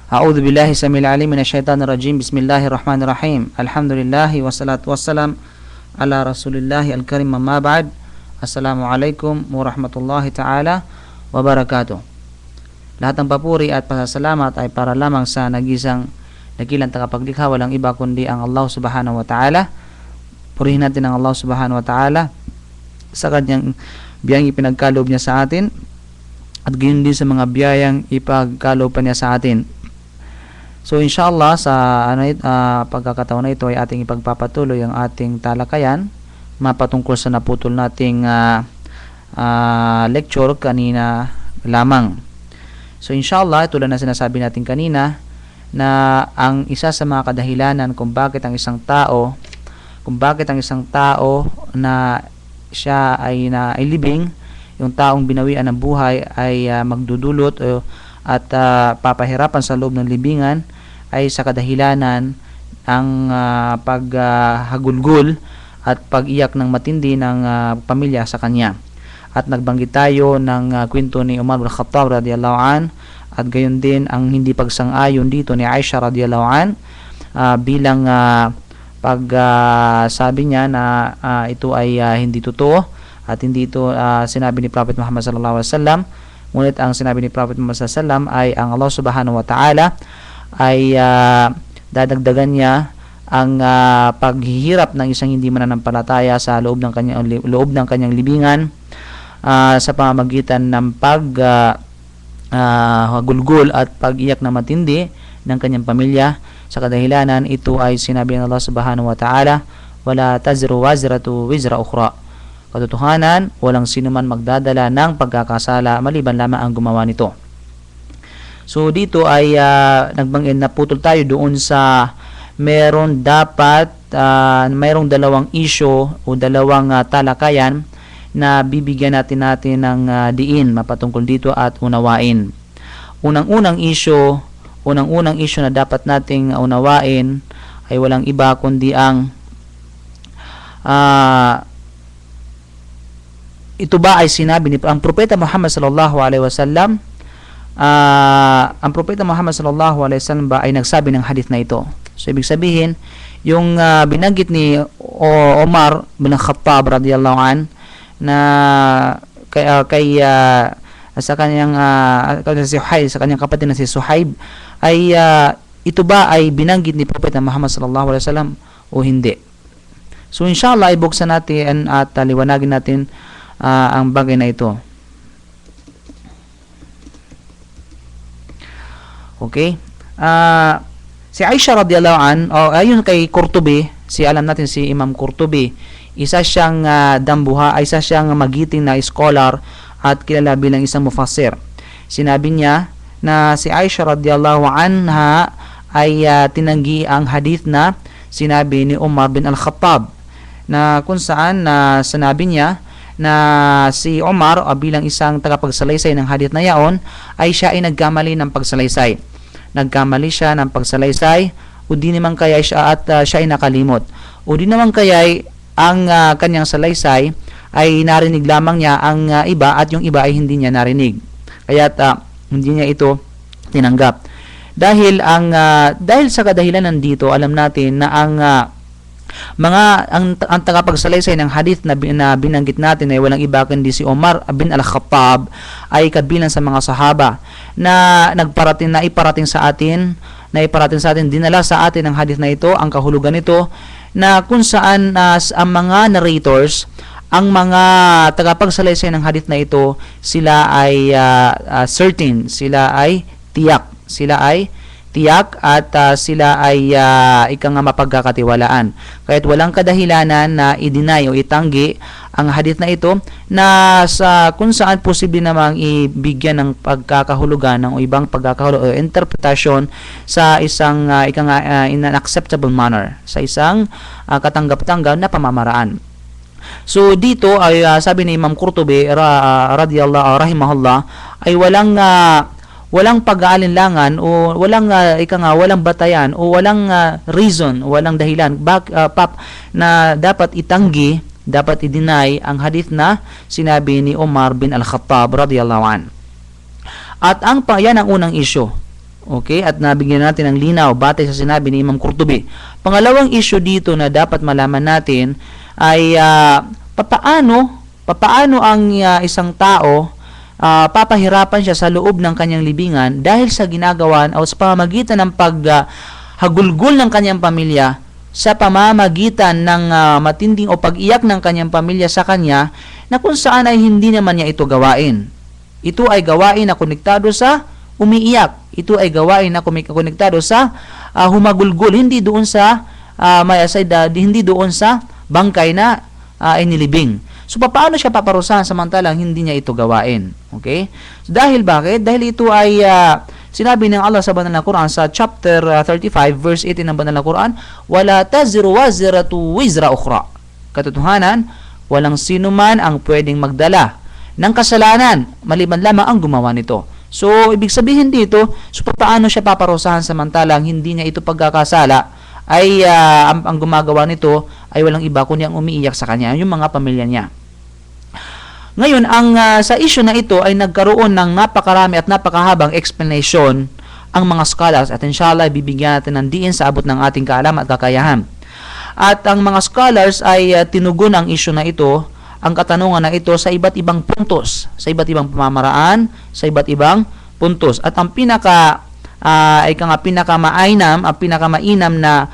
A'udzu billahi samil alim minasyaitonir rajim. Bismillahirrahmanirrahim. Alhamdulillah wassalatu wassalam ala Rasulillah al-karim, amma ba'd. Assalamualaikum warahmatullahi taala wabarakatuh. Lahat ng papuri at pasasalamat ay para lamang sa nagisang dakilang tagapaglikha, walang iba kundi ang Allah Subhanahu wa Ta'ala. Purihin natin ang Allah Subhanahu wa Ta'ala sa kanyang biyayang ipinagkaloob niya sa atin, at gayon din sa mga biyayang ipagkaloob pa niya sa atin. So inshallah sa pagkakataon na ito ay ating ipagpapatuloy ang ating talakayan mapatungkol sa naputol nating lecture kanina lamang. So inshallah, tulad na sinasabi natin kanina, na ang isa sa mga kadahilanan kung bakit ang isang tao na siya ay libing, yung taong binawian ng buhay ay magdudulot at papahirapan sa loob ng libingan, ay sa kadahilanan ang paghagulgol at pag-iyak ng matindi ng pamilya sa kanya. At nagbanggit tayo ng kwento ni Umar bin Khattab radiyallahu an, at gayon din ang hindi pagsang-ayon dito ni Aisha radiyallahu an, bilang sabi niya na ito ay hindi totoo at hindi ito sinabi ni Prophet Muhammad sallallahu alaihi wasallam. Ngunit ang sinabi ni Prophet Muhammad sallallahu alaihi wasallam ay ang Allah Subhanahu wa Ta'ala ay dadagdagan niya ang paghihirap ng isang hindi mananampalataya sa loob ng kanyang libingan sa pamamagitan ng paghagulgol at pag-iyak na matindi ng kanyang pamilya. Sa kadahilanan ito ay sinabi ng Allah Subhanahu wa Ta'ala, wala tazru wazratu wizra ukhra. Katotohanan, walang sino man magdadala ng pagkakasala maliban lamang ang gumawa nito. So dito ay naputol tayo doon sa mayroong dalawang issue o dalawang talakayan na bibigyan natin ng diin mapatungkol dito at unawain. Unang-unang issue na dapat nating unawain ay walang iba kundi ang ito ba ay sinabi ni ang Propeta Muhammad sallallahu alaihi wasallam. Ang Propeta Muhammad sallallahu alaihi wasallam ba ay nagsabi ng hadith na ito. So ibig sabihin, yung binanggit ni Umar bin Khattab radiyallahu an na sa kanyang sa kanyang kapatid na si Suhaib, ay ito ba ay binanggit ni Propeta Muhammad sallallahu alaihi wasallam o hindi? So inshallah, ibuksan natin at liwanagin natin ang bagay na ito. Okay? Si Aisha radiyallahu an, ayon kay Qurtubi, alam natin si Imam Qurtubi, isa siyang isa siyang magiting na scholar at kilala bilang isang mufassir. Sinabi niya na si Aisha radiyallahu anha ay tinanggi ang hadith na sinabi ni Umar bin Al-Khattab, na kung saan sinabi niya na si Umar bilang isang tagapagsalaysay ng hadith na yaon ay siya ay nagkamali ng pagsalaysay. Nagkamali siya ng pagsalaysay, o di naman kaya siya ay nakalimot, o di naman kaya ang kanyang salaysay ay narinig lamang niya ang iba at yung iba ay hindi niya narinig. Kaya hindi niya ito tinanggap. Dahil sa kadahilan nandito, alam natin na ang tagapagsalaysay ng hadith na binanggit natin ay walang iba kundi si Umar bin Al-Khattab, ay kabilang sa mga sahaba na iparating sa atin, dinala sa atin ang hadith na ito, ang kahulugan nito, na kung saan ang mga narrators, ang mga tagapagsalaysay ng hadith na ito, sila ay certain, sila ay tiyak at sila ay mapagkakatiwalaan. Kaya't walang kadahilanan na i-deny o itanggi ang hadith na ito, na kung saan posible namang ibigyan ng pagkakahulugan ng ibang pagkakahulugan o interpretasyon sa isang in an acceptable manner, sa isang katanggap-tanggap na pamamaraan. So dito ay sabi ni Imam Qurtubi rahimahullah, ay walang pag-aalinlangan o walang batayan o walang reason, walang dahilan na dapat itanggi, dapat i-deny ang hadith na sinabi ni Umar bin Al-Khattab radiyallahu an. At yan ang unang issue. Okay? At nabigyan natin ng linaw batay sa sinabi ni Imam Qurtubi. Pangalawang issue dito na dapat malaman natin ay papaano ang isang tao papahirapan siya sa loob ng kanyang libingan dahil sa ginagawa o sa pamamagitan ng paghagulgol ng kanyang pamilya, sa pamamagitan ng matinding o pag-iyak ng kanyang pamilya sa kanya, na kung saan ay hindi naman niya ito gawain. Ito ay gawain na konektado sa umiiyak. Ito ay gawain na konektado sa humagulgol, hindi doon sa hindi doon sa bangkay na inilibing. So, paano siya paparusahan samantalang hindi niya ito gawain? Okay? So, dahil bakit? Dahil ito ay sinabi ng Allah sa banal na Quran sa chapter 35 verse 18 ng banal na Quran, "Wala taziru waziratu wizra ukhra." Katotohanan, walang sino man ang pwedeng magdala ng kasalanan maliban lamang ang gumawa nito. So, ibig sabihin dito, so paano siya paparusahan samantalang hindi niya ito pagkakasala, ay ang gumagawa nito ay walang iba kundi ang umiiyak sa kanya, yung mga pamilya niya. Ngayon, sa issue na ito ay nagkaroon ng napakarami at napakahabang explanation ang mga scholars, at inshallah bibigyan natin ng diin sa abot ng ating kaalaman at kakayahan. At ang mga scholars ay tinugon ang issue na ito, ang katanungan na ito sa iba't ibang puntos, sa iba't ibang pamamaraan, sa iba't ibang puntos. At ang pinakamainam na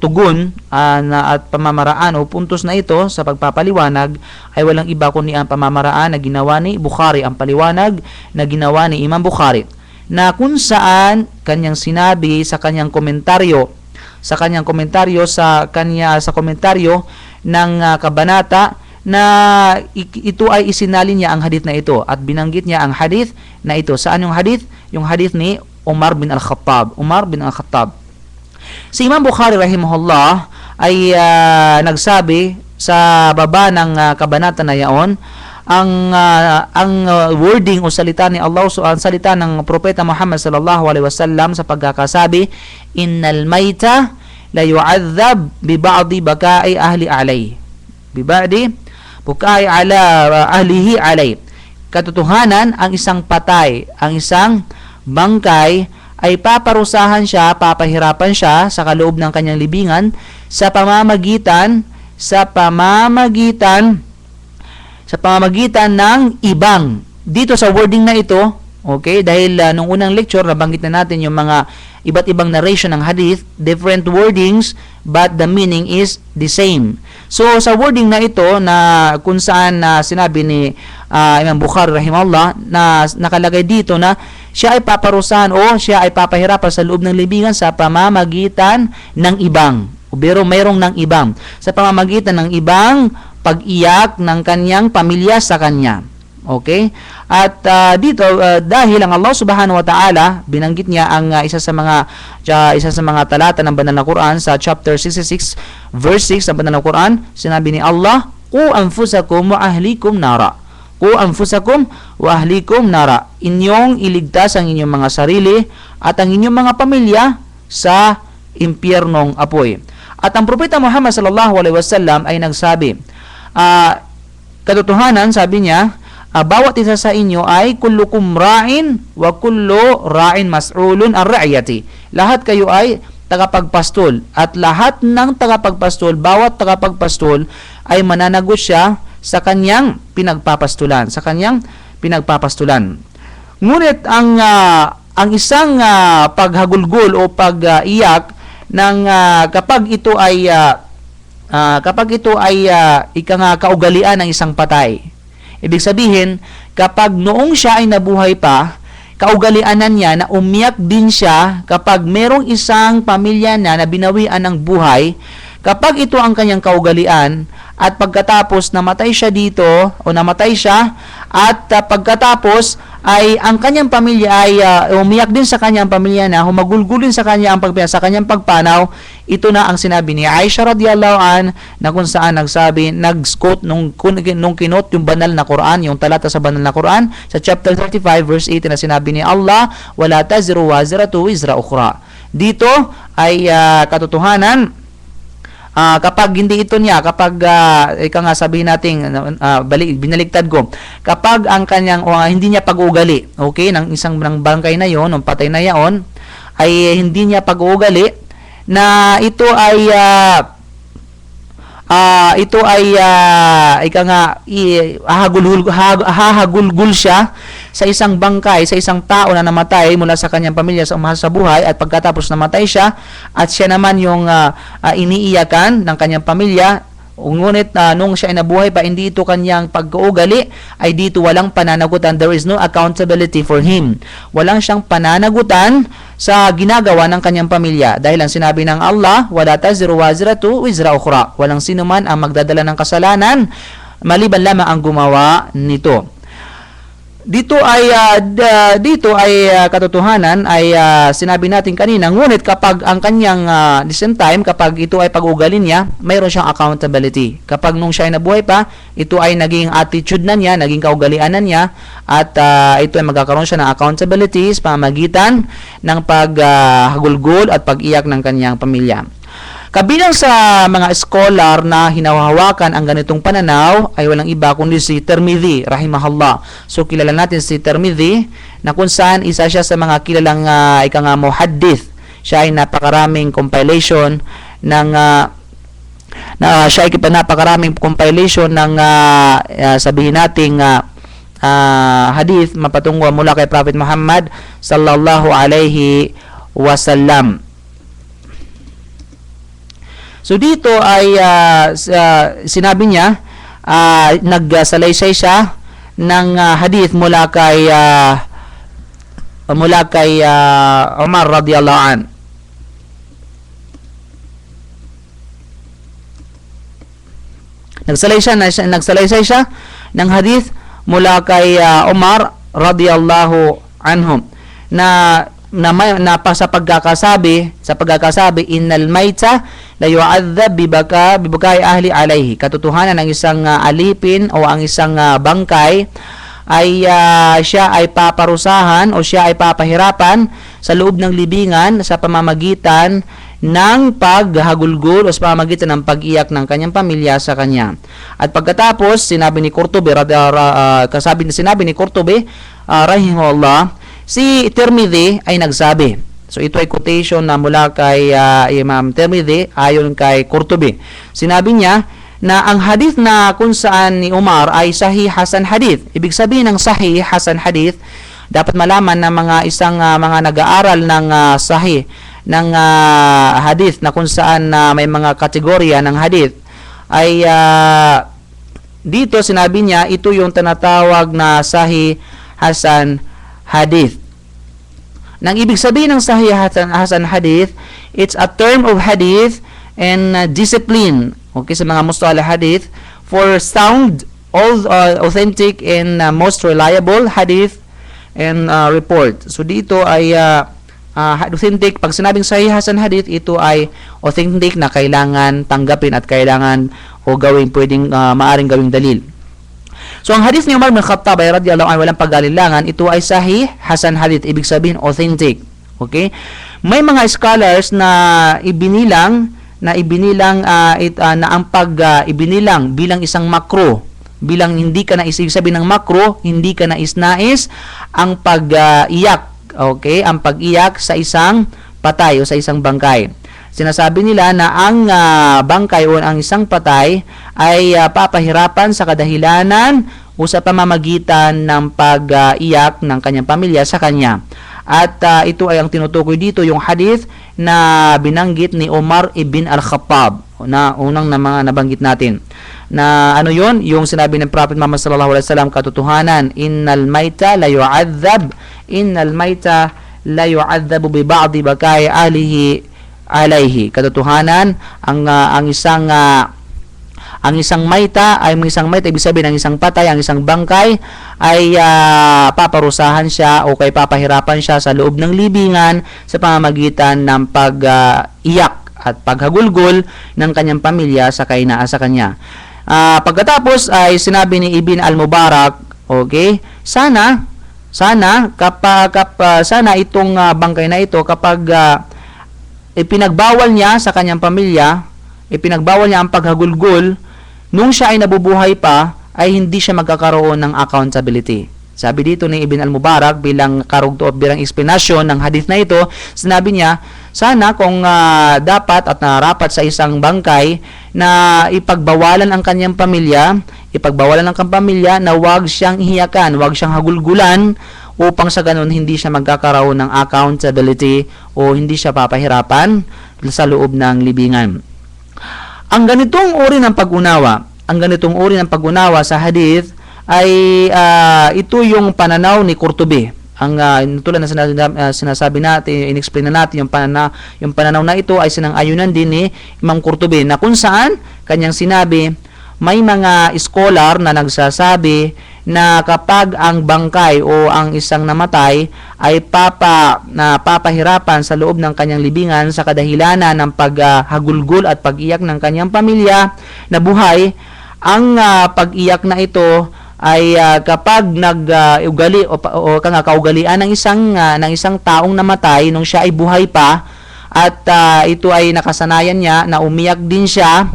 tugon at pamamaraan o puntos na ito sa pagpapaliwanag ay walang iba kundi ang pamamaraan na ginawa ni Bukhari, ang paliwanag na ginawa ni Imam Bukhari, na kung saan kanyang sinabi sa kanyang komentaryo ng kabanata na ito ay isinalin niya ang hadith na ito at binanggit niya ang hadith na ito. Saan yung hadith? Yung hadith ni Umar bin Al-Khattab. Si Imam Bukhari rahimahullah ay nagsabi sa baba ng kabanata na yaon, ang wording o salita ni Allah, ang salita ng propeta Muhammad sallallahu alaihi wasallam sa pagkakasabi, "Innal mayta la yu'adhab bi ba'di baka'i ahli alay." Bi ba'di bukai ala ahlihi alay. Katotohanan, ang isang patay, ang isang bangkay ay paparusahan siya, papahirapan siya sa kaloob ng kanyang libingan sa pamamagitan ng ibang. Dito sa wording na ito, okay, dahil nung unang lecture nabanggit na natin yung mga iba't ibang narration ng hadith, different wordings but the meaning is the same. So sa wording na ito na kung saan sinabi ni Imam Bukhari rahimahullah na nakalagay dito na siya ay paparusahan o siya ay papahirapan sa loob ng libingan sa pamamagitan ng ibang. Pero mayroong ng ibang. Sa pamamagitan ng ibang pag-iyak ng kanyang pamilya sa kanya. Okay? At dito dahil ang Allah Subhanahu wa Ta'ala binanggit niya ang isa sa mga talata ng banal na Quran sa chapter 66 verse 6 ng banal na Quran, sinabi ni Allah, "Qu anfusakum wa ahlikum nara." Qu anfusakum wa ahlikum nara. Inyong iligtas ang inyong mga sarili at ang inyong mga pamilya sa impyernong apoy. At ang propeta Muhammad sallallahu alaihi wasallam ay nagsabi, katotohanan, sabi niya, bawat isa sa inyo ay kullukum ra'in wa kullu ra'in mas'ulun an ra'iyati. Lahat kayo ay tagapagpastol at lahat ng tagapagpastol, bawat tagapagpastol ay mananagot siya sa kanyang pinagpapastulan, Ngunit ang isang paghagulgol o pag-iyak ng kapag ito ay kaugalian ng isang patay. Ibig sabihin, kapag noong siya ay nabuhay pa, kaugalianan niya na umiyak din siya kapag merong isang pamilya na binawian ng buhay, kapag ito ang kanyang kaugalian, at pagkatapos namatay siya dito, o namatay siya, at pagkatapos ay ang kanyang pamilya ay umiyak din sa kanyang pamilya na humagulgulin sa kanya sa kanyang pagpanaw, ito na ang sinabi ni Aisha radhiyallahu an na kung saan nag-quote nung kinot yung banal na Quran, yung talata sa banal na Quran sa chapter 35 verse 8 na sinabi ni Allah, "Wala taziru waziratu wizra ukhra." Dito ay katotohanan, kapag hindi ito niya, kapag ika nga sabihin natin, binaligtad ko, kapag ang kanyang hindi niya pag-uugali, okay, ng isang ng bangkay na yon, ng patay na yaon, ay hindi niya pag-uugali, na ito ay ika nga hahagulgul siya sa isang bangkay, sa isang tao na namatay mula sa kanyang pamilya sa umahal sa buhay, at pagkatapos namatay siya at siya naman yung iniiyakan ng kanyang pamilya. Ngunit nung siya ay nabuhay pa, hindi ito kanyang pag-uugali, ay dito walang pananagutan. There is no accountability for him. Walang siyang pananagutan sa ginagawa ng kanyang pamilya. Dahil ang sinabi ng Allah, wala taziru waziratu wizra ukhra. Walang sino man ang magdadala ng kasalanan, maliban lamang ang gumawa nito. Dito ay katotohanan ay sinabi natin kanina, ngunit kapag ang kanyang the same time, kapag ito ay pag-ugali niya, mayroon siyang accountability. Kapag nung siya ay nabuhay pa, ito ay naging attitude na niya, naging kaugalian na niya, at ito ay magkakaroon siya ng accountability sa pamamagitan ng paghagulgol at pag-iyak ng kanyang pamilya. Kabilang sa mga scholar na hinahawakan ang ganitong pananaw ay walang iba kundi si Tirmidhi rahimahullah. So kilala natin si Tirmidhi na kung saan isa siya sa mga kilalang muhaddith. Siya ay napakaraming compilation ng sabihin nating hadith mapatungo mula kay Prophet Muhammad sallallahu alaihi wasallam. So dito ay sinabi niya, nagsalaysay siya ng hadith mula kay Umar radiyallahu an. Nagsalaysay siya ng hadith mula kay Umar radiyallahu anhum na sa pagkakasabi innal maita la yu'adzab bibukai ahli alayhi. Katotohanan ng isang alipin o ang isang bangkay ay siya ay paparusahan o siya ay papahirapan sa loob ng libingan sa pamamagitan ng paghagulgol o sa pamamagitan ng pag-iyak ng kanyang pamilya sa kanya. At pagkatapos sinabi ni Qurtubi rahimahullah, si Tirmidhi ay nagsabi. So ito ay quotation na mula kay Imam Tirmidhi ayon kay Qurtubi. Sinabi niya na ang hadith na kung saan ni Umar ay sahih hasan hadith. Ibig sabihin ng sahih hasan hadith, dapat malaman ng mga mga nag-aaral ng sahih ng hadith na kung saan may mga kategorya ng hadith ay dito sinabi niya ito yung tinatawag na sahih hasan hadith. Nang ibig sabihin ng sahih hasan hadith, it's a term of hadith and discipline. Okay, sa mga mustalah hadith for sound, authentic and most reliable hadith and report. So dito ay authentic. Pag sinabing sahih hasan hadith, ito ay authentic na kailangan tanggapin at kailangan o gawin, maaring gawing dalil. So ang hadith ni Umar bin Khattab ay radiyallahu anhu, walang pag-alilangan, ito ay sahih hasan hadith, ibig sabihin authentic. Okay? May mga scholars na ibinilang na ang ibinilang bilang isang makruh, bilang hindi ka nais, ibig sabihin ng makruh, hindi ka nais ang pag-iyak, okay? Ang pag-iyak sa isang patay o sa isang bangkay. Sinasabi nila na ang bangkay o ang isang patay ay papahirapan sa kadahilanan o sa pamamagitan ng pag-iyak ng kanyang pamilya sa kanya. At ito ay ang tinutukoy dito, yung hadith na binanggit ni Umar ibn al-Khattab na unang mga nabanggit natin. Na ano yun? Yung sinabi ng Prophet Muhammad sallallahu alaihi wasallam, katotohanan, innal maita la yu'adzab bi ba'di bakai ahlihi alayhi. Katotohanan, ang isang maita ibig sabihin ng isang patay, ang isang bangkay ay paparusahan siya o kay papahirapan siya sa loob ng libingan sa pamamagitan ng pag-iyak at paghagulgol ng kanyang pamilya sa kanya. Pagkatapos ay sinabi ni Ibn al-Mubarak, okay, sana itong bangkay na ito kapag ipinagbawal niya sa kanyang pamilya ipinagbawal niya ang paghagulgol, nung siya ay nabubuhay pa, ay hindi siya magkakaroon ng accountability. Sabi dito ni Ibn al-Mubarak bilang karugtong bilang explanation ng hadith na ito, sinabi niya, sana kung dapat at narapat sa isang bangkay na ipagbawalan ang kanyang pamilya, na huwag siyang ihiyakan, huwag siyang hagulgulan, upang sa ganun hindi siya magkakaroon ng accountability o hindi siya papahirapan sa loob ng libingan. Ang ganitong uri ng pag-unawa sa hadith ay ito yung pananaw ni Qurtubi. Ang tulad na sinasabi natin, inexplain na natin yung pananaw na ito ay sinang-ayunan din ni Imam Qurtubi, na kung saan kanyang sinabi, may mga scholar na nagsasabi na kapag ang bangkay o ang isang namatay ay papahirapan sa loob ng kanyang libingan sa kadahilanan ng paghagulgol at pag-iyak ng kanyang pamilya na buhay, ang pag-iyak na ito ay kapag nag-ugali o kaugalian ng isang taong namatay nung siya ay buhay pa, at ito ay nakasanayan niya na umiyak din siya,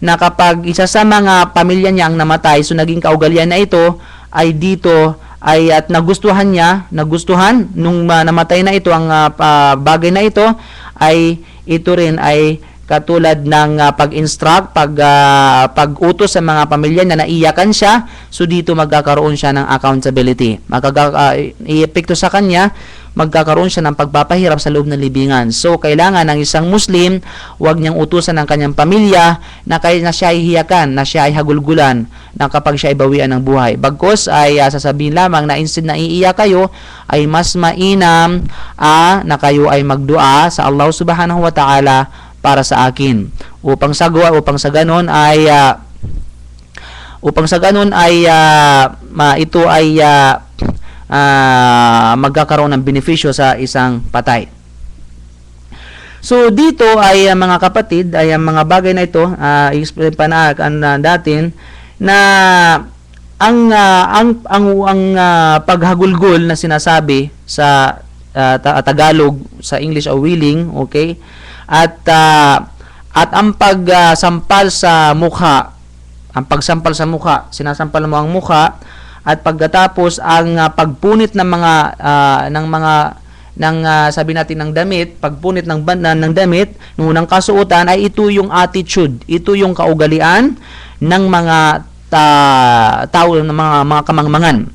na kapag isa sa mga pamilya niya ang namatay, so naging kaugalian na ito ay dito ay at nagustuhan nung namatay na ito ang bagay na ito, ay ito rin ay katulad ng pag-instruct, pag-utos sa mga pamilya na naiyakan siya, so dito magkakaroon siya ng accountability. I-epekto sa kanya, magkakaroon siya ng pagpapahirap sa loob ng libingan. So, kailangan ng isang Muslim, huwag niyang utusan ng kanyang pamilya na siya ay hiyakan, na siya ay hagulgulan, na kapag siya ay bawian ng buhay. Bagkus ay sasabihin lamang na instead na iiyak kayo, ay mas mainam na kayo ay magdua sa Allah subhanahu wa ta'ala para sa akin, upang sa ganon ay ito ay magkakaroon ng benepisyo sa isang patay. So dito ay mga kapatid, ay ang mga bagay na ito i-explain pa natin na ang paghagulgol na sinasabi sa Tagalog, sa English o willing, okay? At ang pagsampal sa mukha, sinasampal mo ang mukha, at pagkatapos ang pagpunit ng sabi natin ng damit, pagpunit ng damit ng unang kasuotan, ay ito yung attitude, ito yung kaugalian ng mga tao ng mga kamangmangan.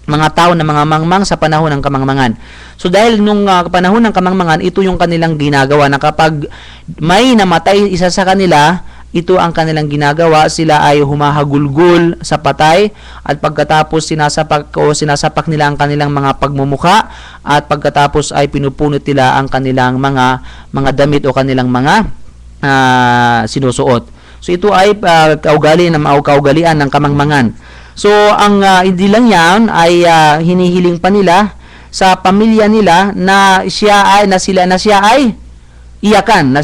Mga tao na mga mangmang sa panahon ng kamangmangan. So dahil nung panahon ng kamangmangan, ito yung kanilang ginagawa, na kapag may namatay isa sa kanila, ito ang kanilang ginagawa, sila ay humahagulgol sa patay, at pagkatapos sinasapak nila ang kanilang mga pagmumukha, at pagkatapos ay pinupunit nila ang kanilang mga damit o kanilang mga sinusuot. So ito ay kaugalian ng kamangmangan. So, ang hindi lang yan ay hinihiling pa nila sa pamilya nila na siya ay iyakan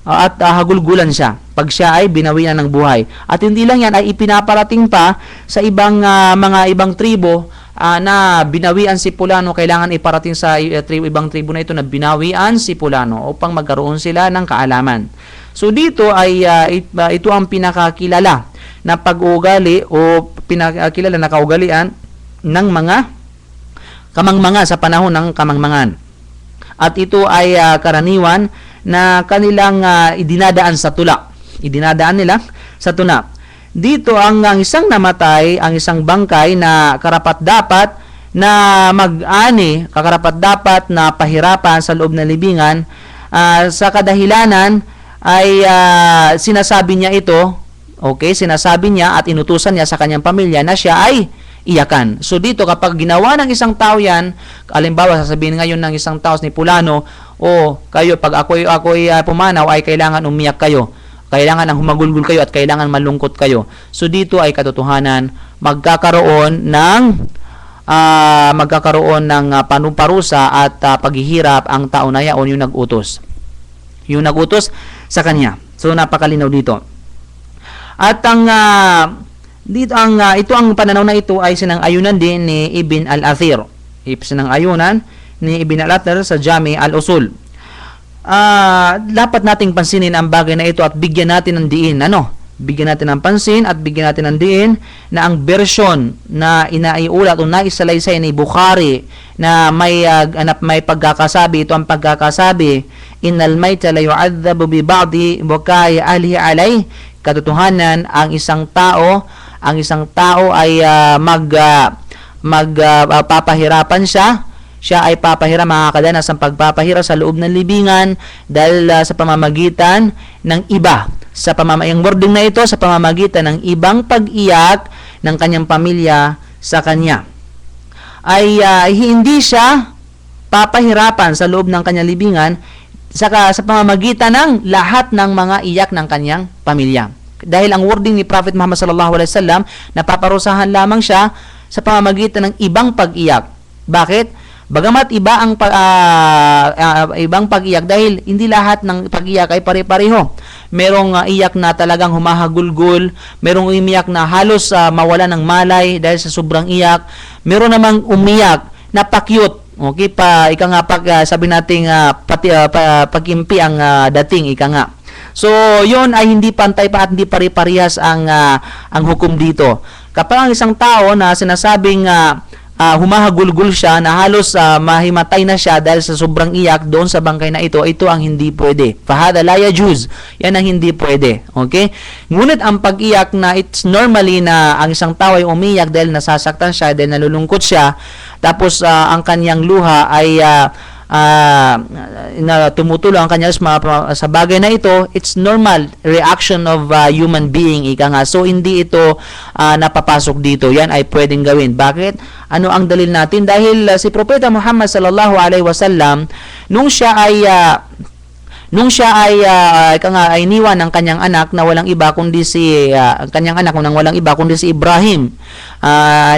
at hagulgulan siya pag siya ay binawian ng buhay. At hindi lang yan, ay ipinaparating pa sa ibang ibang tribo na binawian si Pulano. Kailangan iparating sa ibang tribo na ito na binawian si Pulano upang magkaroon sila ng kaalaman. So, dito ay ito ang pinakakilala na pag-uugali o pinakilala na kaugalian ng mga kamangmanga sa panahon ng kamangmangan. At ito ay karaniwan na kanilang idinadaan sa tula. Idinadaan nila sa tula. Dito ang isang namatay, ang isang bangkay na karapat-dapat na mag-ani, kakarapat-dapat na pahirapan sa loob ng libingan, sa kadahilanan ay sinasabi niya ito. Okay, sinasabi niya at inutusan niya sa kanyang pamilya na siya ay iyakan. So dito, kapag ginawa ng isang tao yan, halimbawa sasabihin ngayon ng isang tao ni Pulano, kayo, pag ako'y pumanaw, ay kailangan umiyak kayo, kailangan ang humagulgul kayo, at kailangan malungkot kayo. So dito ay katotohanan, magkakaroon ng panuparusa at paghihirap ang tao na yaon, yung nagutos sa kanya. So napakalinaw dito. At ito ang pananaw na ito ay sinang-ayunan din ni Ibn al-Athir. Sinang-ayunan ni Ibn al-Athir sa Jami al-Usul. dapat nating pansinin ang bagay na ito at bigyan natin ng diin. Bigyan natin ng pansin at bigyan natin ng diin na ang version na inaiulat o naisalaysay ni Bukhari na may pagkakasabi, ito ang pagkakasabi, innal mayta la yu'adzabu bi ba'di bukai ahlihi alay. Katotohanan, ang isang tao ay papahirapan siya ay papahiram, mga kadanas ang pagpapahira sa loob ng libingan dahil sa pamamagitan ng iba. Yung wording na ito, sa pamamagitan ng ibang pag-iyak ng kanyang pamilya sa kanya. Ay hindi siya papahirapan sa loob ng kanyang libingan sa pamamagitan ng lahat ng mga iyak ng kanyang pamilya. Dahil ang wording ni Prophet Muhammad sallallahu alaihi wasallam, napaparusahan lamang siya sa pamamagitan ng ibang pag-iyak. Bakit? Bagamat iba ang ibang pag-iyak, dahil hindi lahat ng pag-iyak ay pare-pareho. Merong iyak na talagang humahagulgul, merong umiyak na halos mawala ng malay dahil sa sobrang iyak, meron namang umiyak na pa-cute. Okay, sabi nating pagimpi ang dating, ika nga. So, yon ay hindi pantay pa at hindi pare-parehas ang hukom dito. Kapag ang isang tao na sinasabing humahagulgul siya na halos mahimatay na siya dahil sa sobrang iyak doon sa bangkay na ito ang hindi pwede. Fahada la yajuz. Yan ang hindi pwede. Okay? Ngunit ang pag-iyak na it's normally na ang isang tao ay umiyak dahil nasasaktan siya, dahil nalulungkot siya, tapos ang kanyang luha ay na tumutulo ang kanya sa bagay na ito, it's normal reaction of human being, ika nga. So hindi ito napapasok dito. Yan ay pwedeng gawin. Bakit? Ano ang dalil natin? Dahil si Propeta Muhammad sallallahu alaihi wasallam, nung siya ay iniwan ng kanyang anak na walang iba kundi si Ibrahim.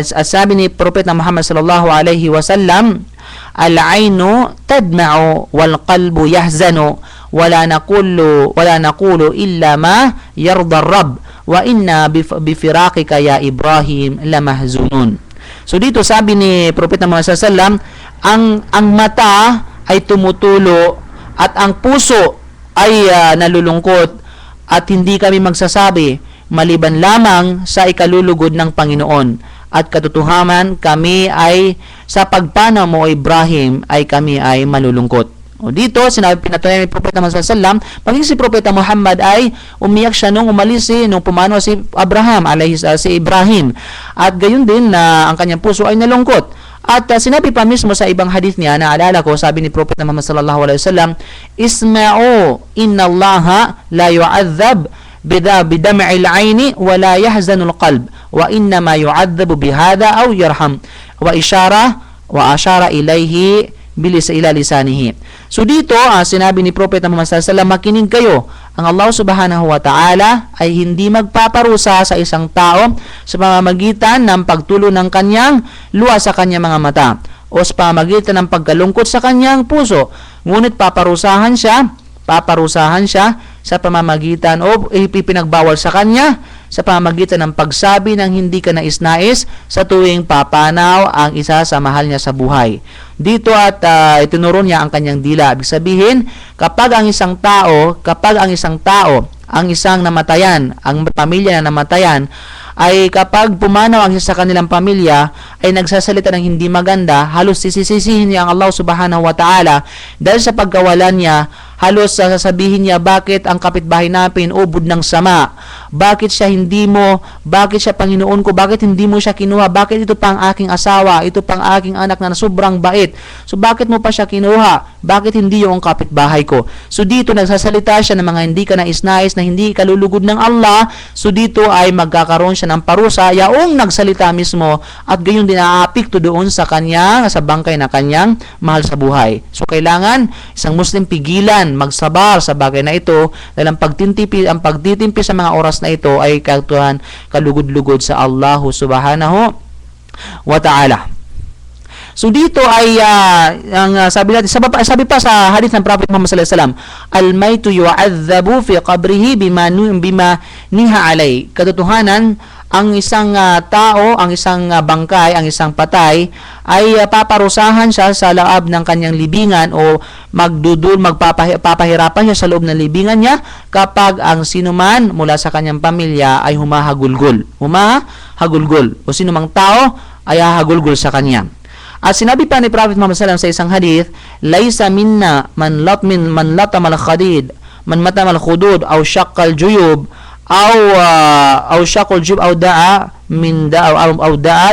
Sabi ni Propeta Muhammad sallallahu alaihi wasallam, al-ainu tadma'u wal qalbu yahzanu wala naqulu illa ma yarda ar-rabb wa inna bi firaqika ya Ibrahim lamahzunun. So dito sabi ni Propeta Muhammad sallallahu alaihi wasallam, ang mata ay tumutulo at ang puso ay nalulungkot, at hindi kami magsasabi maliban lamang sa ikalulugod ng Panginoon. At katotohanan, kami ay sa pagpanaw mo Ibrahim ay kami ay malulungkot. O dito, pinatunayan ni Propeta Muhammad sallallahu alaihi wasallam, maging si Propeta Muhammad ay umiyak siya nung umalis nung pumanaw si Ibrahim. At gayon din na ang kanyang puso ay nalungkot. At sinabi pa mismo sa ibang hadith niya, naalala ko, sabi ni Propeta Muhammad sallallahu alaihi wasallam, isma'u inna Allaha la yu'adzab bidam'il 'aini wa la yahzanul qalb wa inna ma yu'adzabu bihadha aw yarham wa ashara ilayhi ila lisanihi. So dito sinabi ni Propeta Muhammad sallallahu alaihi wasallam, makinig kayo, ang Allah subhanahu wa ta'ala ay hindi magpaparusa sa isang tao sa pamamagitan ng pagtulo ng kanyang luha sa kanyang mga mata o sa pamamagitan ng pagkalungkot sa kanyang puso, ngunit paparusahan siya sa pamamagitan o ipinagbawal sa kanya sa pamamagitan ng pagsabi ng hindi ka nais-nais sa tuwing papanaw ang isa sa mahal niya sa buhay. Dito at itinuro niya ang kanyang dila. Ibig sabihin, kapag ang isang namatayan, ang pamilya na namatayan, ay kapag pumanaw ang isa sa kanilang pamilya ay nagsasalita ng hindi maganda, halos sisisihin niya ang Allah subhanahu wa ta'ala dahil sa pagkawalan niya. Halos sasabihin niya, bakit ang kapitbahay namin ubod ng sama? Bakit siya Panginoon ko, bakit hindi mo siya kinuha? Bakit ito pang aking asawa, ito pang aking anak na sobrang bait? So bakit mo pa siya kinuha? Bakit hindi yung kapitbahay ko? So dito nagsasalita siya ng mga hindi ka nais-nais na hindi kalulugod ng Allah. So dito ay magkakaroon siya ng parusa, yaong nagsalita mismo, at gayon din aapekto doon sa bangkay na kanyang mahal sa buhay. So kailangan isang Muslim pigilan, magsabar sa bagay na ito dahil ang pagtitimpi sa mga oras na ito ay kalugod-lugod sa Allah subhanahu wa ta'ala. So dito ay sabi pa sa hadith ng Prophet Muhammad sallallahu alaihi wasallam, al-maytu yu'adzabu fi qabrihi bima niha alay. Katotohanan, ang isang tao, ang isang bangkay, ang isang patay ay paparusahan siya sa loob ng kanyang libingan o papahirapan siya sa loob ng libingan niya kapag ang sinuman mula sa kanyang pamilya ay humahagulgol o sinumang tao ay hahagulgol sa kanya. At sinabi pa ni Prophet Muhammad sallallahu alaihi wasallam sa isang hadith, "Laisa minna man latama al-khadid, man matama al-khudud aw shaqqa al-juyub aw shaqqa al-juyub aw da'a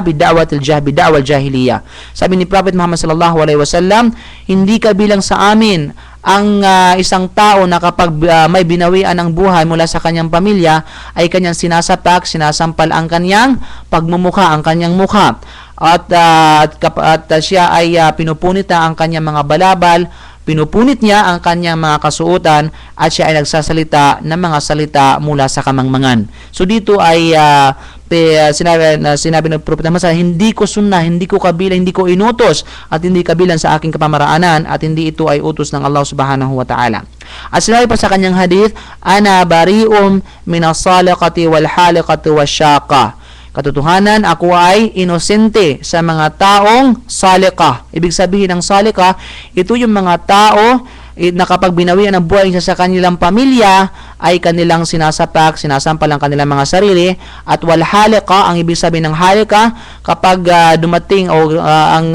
bid'awal jahiliya." Sabi ni Prophet Muhammad sallallahu alaihi wasallam, hindi kabilang sa amin ang isang tao na kapag may binawian ng buhay mula sa kanyang pamilya ay kanyang sinasapak, sinasampal ang kanyang pagmumukha, ang kanyang mukha. At siya ay pinupunit na ang kanyang mga balabal, pinupunit niya ang kanyang mga kasuotan, at siya ay nagsasalita ng mga salita mula sa kamangmangan. So dito ay sinabi ng Prophet Muhammad, hindi ko sunnah, hindi ko kabila, hindi ko inutos, at hindi kabilang sa aking kapamaraanan, at hindi ito ay utos ng Allah subhanahu wa ta'ala. At sinabi pa sa kanyang hadith, "Ana bari'um minas saliqati wal haliqati wasyaqa." Katotohanan, ako ay inosente sa mga taong salika. Ibig sabihin ng salika, ito yung mga tao na kapag binawian ng buhay sa kanilang pamilya, ay kanilang sinasapak, sinasampal ang kanilang mga sarili. At wal halika, ang ibig sabihin ng halika, kapag dumating o ang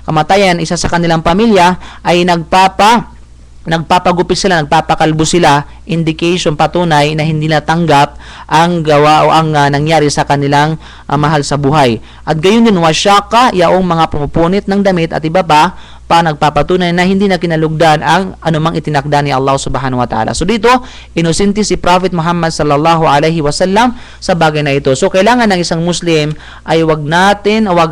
kamatayan isa sa kanilang pamilya, ay nagpapagupit sila, nagpapakalbo sila, indication, patunay na hindi natanggap ang gawa o ang nangyari sa kanilang mahal sa buhay. At gayon din, wasyaka, yaong mga pumupunit ng damit at iba pa nagpapatunay na hindi na kinalugdan ang anumang itinakda ni Allah subhanahu wa ta'ala. So dito, inosente si Prophet Muhammad sallallahu alaihi wasallam sa bagay na ito. So kailangan ng isang Muslim ay wag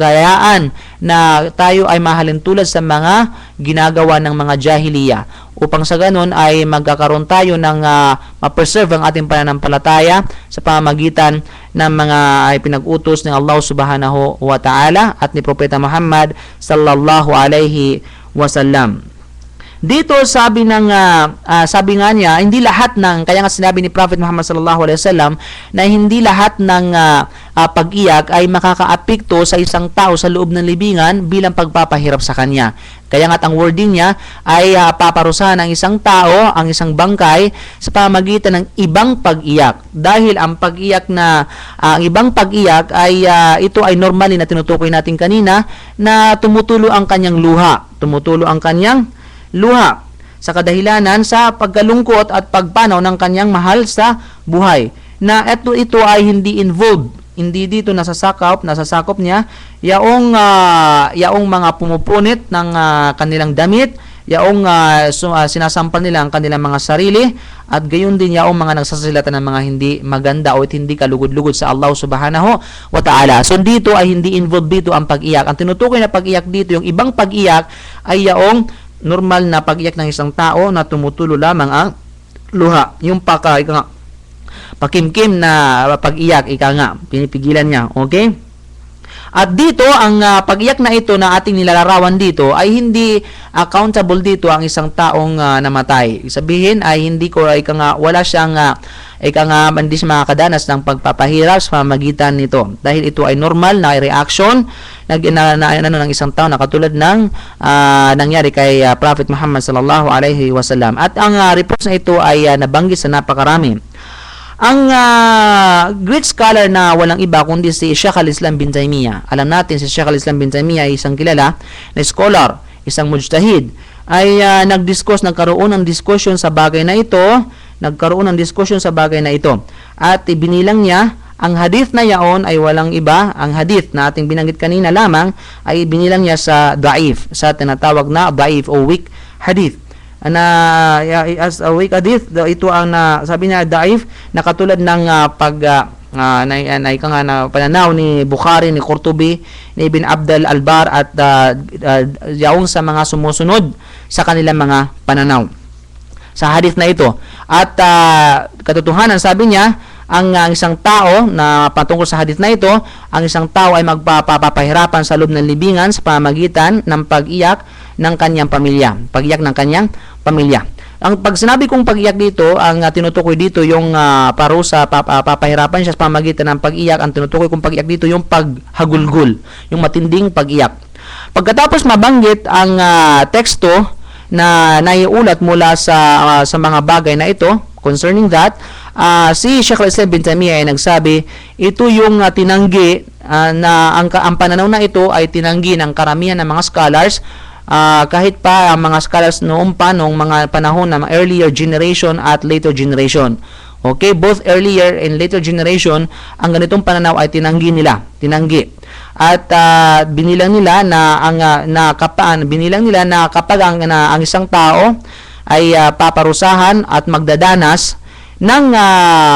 hayaan na tayo ay mahalin tulad sa mga ginagawa ng mga jahiliya, upang sa ganun ay magkakaroon tayo ng ma-preserve ang ating pananampalataya sa pamamagitan ng mga ay pinag-utos ng Allah subhanahu wa ta'ala at ni Propeta Muhammad sallallahu alaihi wasallam. Dito sabi nga niya, hindi lahat ng, kaya nga sinabi ni Prophet Muhammad sallallahu alaihi wasallam na hindi lahat ng pag-iyak ay makakaapekto sa isang tao sa loob ng libingan bilang pagpapahirap sa kanya. Kaya nga ang wording niya ay paparusahan ng isang tao, ang isang bangkay, sa pamamagitan ng ibang pag-iyak. Dahil ang ibang pag-iyak ay ito ay normally na tinutukoy natin kanina na tumutulo ang kanyang luha. Sa kadahilanan sa pagkalungkot at pagpanaw ng kanyang mahal sa buhay, na ito ay hindi involved, hindi dito nasasakop niya yaong mga pumupunit ng kanilang damit, yaong sinasampal nila ang kanilang mga sarili, at gayon din yaong mga nagsasalita ng mga hindi maganda o hindi kalugod-lugod sa Allah subhanahu wa ta'ala. So dito ay hindi involved dito ang pag-iyak. Ang tinutukoy na pag-iyak dito, yung ibang pag-iyak, ay yaong normal na pag-iyak ng isang tao na tumutulo lamang ang luha. Yung pakimkim na pag-iyak, pinipigilan niya. Okay? At dito, ang pag-iyak na ito na ating nilalarawan dito ay hindi accountable dito ang isang taong namatay. Sabihin ay wala siyang hindi siya makakadanas ng pagpapahirap sa pamamagitan nito. Dahil ito ay normal na reaction ng isang tao na katulad ng nangyari kay Prophet Muhammad sallallahu alaihi wasallam. At ang reports na ito ay nabanggit sa napakarami. Ang great scholar na walang iba kundi si Sheikh al-Islam bin Taymiyyah. Alam natin si Sheikh al-Islam bin Taymiyyah ay isang kilala na scholar, isang mujtahid, ay nagkaroon ng discussion sa bagay na ito, at ibinilang niya ang hadith na yaon ay walang iba, ang hadith na ating binanggit kanina lamang ay binilang niya sa da'if, sa tinatawag na da'if o weak hadith. As a weak hadith, ito ang sabi niya da'if, na katulad ng pananaw ni Bukhari, ni Qurtubi, ni Ibn Abdal Albar at yaong sa mga sumusunod sa kanilang mga pananaw sa hadith na ito. At katotohanan, sabi niya, ang isang tao na patungkol sa hadith na ito, ang isang tao ay magpapahirapan sa loob ng libingan sa pamamagitan ng pag-iyak ng kanyang pamilya. Ang pag sinabi kong pag-iyak dito, ang tinutukoy dito yung parusa, papahirapan siya sa pamagitan ng pag-iyak. Ang tinutukoy kong pag-iyak dito yung paghagulgul, yung matinding pag-iyak. Pagkatapos mabanggit ang teksto na naiulat mula sa mga bagay na ito concerning that, si Sheikh al-Islam bin Taymiyyah ay nagsabi, ito yung tinanggi na ang pananaw na ito ay tinanggi ng karamihan ng mga scholars, kahit pa ang mga scholars noong mga panahon ng earlier generation at later generation. Okay, both earlier and later generation, ang ganitong pananaw ay tinanggi. At binilang nila na kapag ang isang tao ay paparusahan at magdadanas ng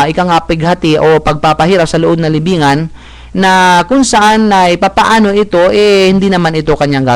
ikangapighati o pagpapahirap sa loob ng libingan, na kung saan ay papaano ito hindi naman ito kanyang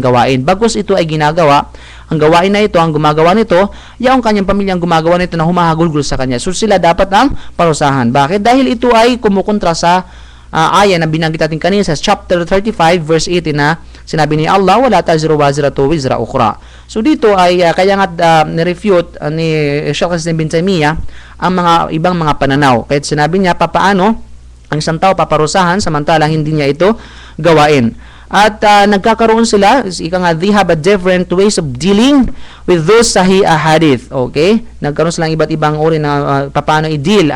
gawain. Bagkus ito ay ginagawa, ang gawain na ito, ang gumagawa nito, yung kanyang pamilyang gumagawa nito na humahagulgul sa kanya. So sila dapat ang parusahan. Bakit? Dahil ito ay kumukontra sa aya na binanggit natin kanina sa chapter 35 verse 18 na sinabi ni Allah, wala taziru waziratu wizra ukhra. So dito ay kaya nga ni-refute ni Sheikh al-Islam bin Taymiyyah ang mga ibang mga pananaw. Kahit sinabi niya papaano ang isang tao paparusahan samantalang hindi niya ito gawain. At nagkakaroon sila, they have a different ways of dealing with those sahih ahadith. Okay? Nagkaroon silang iba't ibang uri na paano i-deal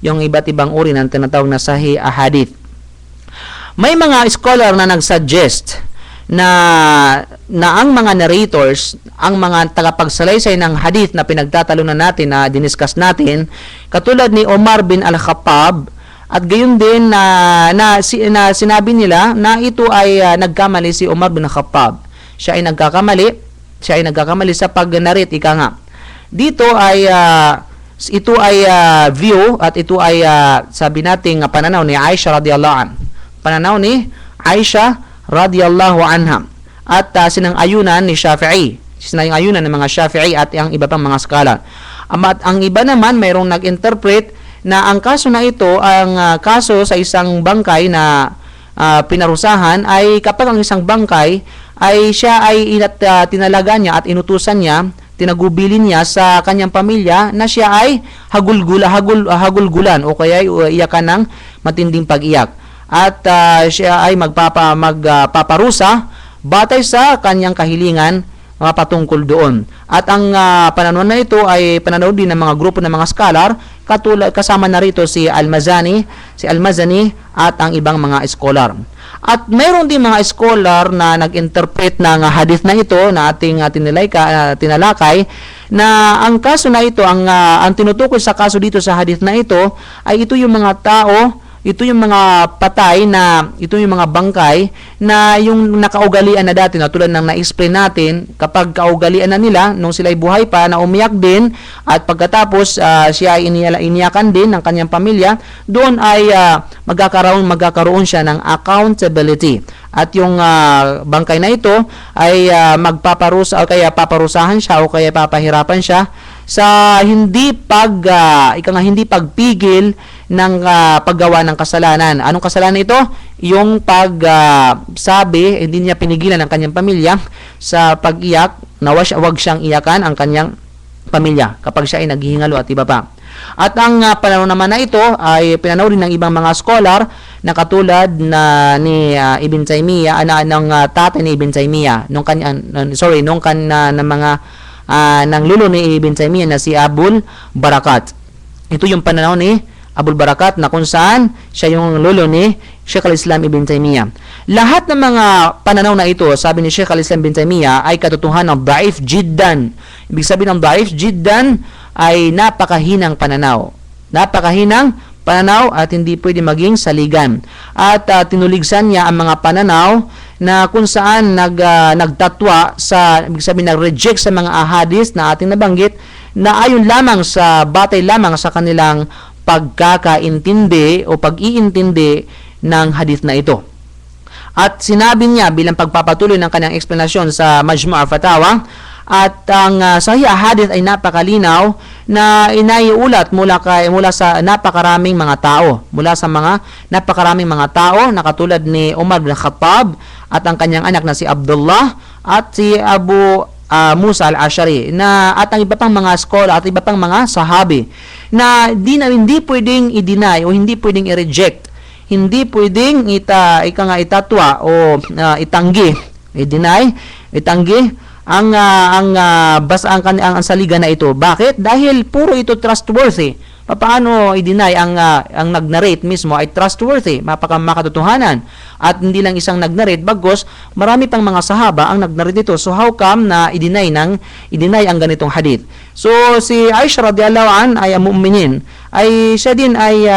yung iba't ibang uri ng tinatawag na sahih ahadith. May mga scholar na nagsuggest na ang mga narrators, ang mga tagapagsalaysay ng hadith na pinagtatalunan natin, na diniscuss natin, katulad ni Omar bin Al-Khattab, at gayon din na sinabi nila na ito ay nagkamali si Umar bin Khattab. Siya ay nagkakamali sa pag-narrate, ika nga. Dito ay ito ay view at ito ay sabi nating pananaw ni Aisha radhiyallahu anha. Pananaw ni Aisha radhiyallahu anha. At sinang-ayunan ni Shafi'i. Sinang-ayunan ng mga Shafi'i at ang iba pang mga scholar. At ang iba naman mayroong nag-interpret na ang kaso na ito, ang kaso sa isang bangkay na pinarusahan, ay kapag ang isang bangkay ay siya ay tinalaga niya at inutusan niya, tinagubilin niya sa kanyang pamilya na siya ay hagulgulan o kaya iyakan ng matinding pag-iyak. At siya ay magpaparusa batay sa kanyang kahilingan patungkol doon. At ang pananaw na ito ay pananaw din ng mga grupo ng mga scholar, kasama na rito si Al-Mazani at ang ibang mga scholar. At mayroon din mga scholar na nag-interpret ng hadith na ito na ating tinalakay, na ang kaso na ito, ang tinutukoy sa kaso dito sa hadith na ito ay ito yung mga tao, ito yung mga patay na, ito yung mga bangkay na yung nakaugalian na dati, na tulad ng na-explain natin, kapag kaugalian na nila nung sila ay buhay pa, na umiyak din, at pagkatapos siya ay iniyakan din ng kanyang pamilya, doon ay magkakaroon siya ng accountability. At yung bangkay na ito ay magpaparusa o kaya paparusahan siya o kaya papahirapan siya sa hindi pagpigil ng paggawa ng kasalanan. Anong kasalanan ito? Yung pagsabi, hindi niya pinigilan ng kanyang pamilya sa pag-iyak, na wag siyang iyakan ang kanyang pamilya kapag siya ay naghihingalo at iba pa. At ang pananaw naman na ito ay pinanaw rin ng ibang mga scholar na katulad na ni Ibn Taymiyyah, ng tatay ni Ibn Taymiyyah, ng lulo ni Ibn Taymiyyah na si Abul Barakat. Ito yung pananaw ni Abul Barakat, na kung saan siya yung lulo ni Sheikh al-Islam Ibn Taymiyyah. Lahat ng mga pananaw na ito, sabi ni Sheikh al-Islam Ibn Taymiyyah, ay katotohanan ng da'if jiddan. Ibig sabihin ng da'if jiddan ay napakahinang pananaw. Napakahinang pananaw at hindi pwede maging saligan. At tinuligsan niya ang mga pananaw na kung saan nagtatwa sa, ibig sabihin nag-reject sa mga ahadith na ating nabanggit, na ayon lamang sa, batay lamang sa kanilang pagkakaintindi o pag-iintindi ng hadith na ito. At sinabi niya bilang pagpapatuloy ng kanyang eksplanasyon sa Majmu' al-Fatawa, at ang sahih hadith ay napakalinaw na inaiulat mula sa napakaraming mga tao, na katulad ni Umar bin Khattab at ang kanyang anak na si Abdullah at si Abu Musa al-Ash'ari at ang iba pang mga scholar at iba pang mga sahabi na hindi pwedeng i-deny o hindi pwedeng i-reject, hindi pwedeng itatwa o itanggi, i-deny, itanggi ang saligan na ito. Bakit? Dahil puro ito trustworthy. Paano i-deny ang nag-narrate mismo ay trustworthy, makatotohanan, at hindi lang isang nag-narrate, bagos marami pang mga sahaba ang nag-narrate dito. So how come na i-deny ang ganitong hadith? So si Aisha radhiyallahu an ay mu'minin, ay siya din ay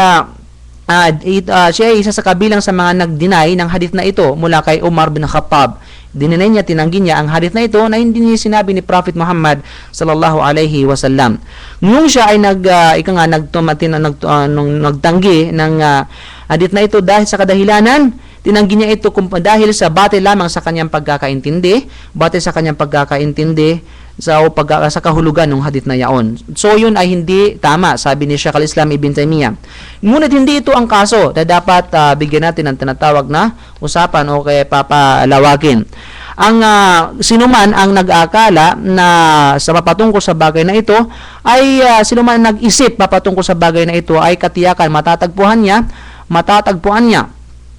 siya ay isa sa kabilang sa mga nag-deny ng hadith na ito mula kay Umar bin Khattab. Dinenay niya, tinanggi niya ang hadith na ito na hindi niya sinabi ni Prophet Muhammad sallallahu alaihi wasallam. Nung siya ay nagtanggi ng hadith na ito dahil sa kadahilanan, tinanggi niya ito dahil sa batay lamang sa kanyang pagkakaintindi, sa kahulugan ng hadith na yaon. So yun ay hindi tama, sabi ni Shaykh al-Islam Ibn Taymiyyah. Ngunit hindi ito ang kaso na dapat bigyan natin ng tinatawag na usapan o kaya papalawagin. Ang sinuman ang nag-aakala na sa papatungkol sa bagay na ito ay sinuman nag-isip papatungkol sa bagay na ito ay katiyakan matatagpuan niya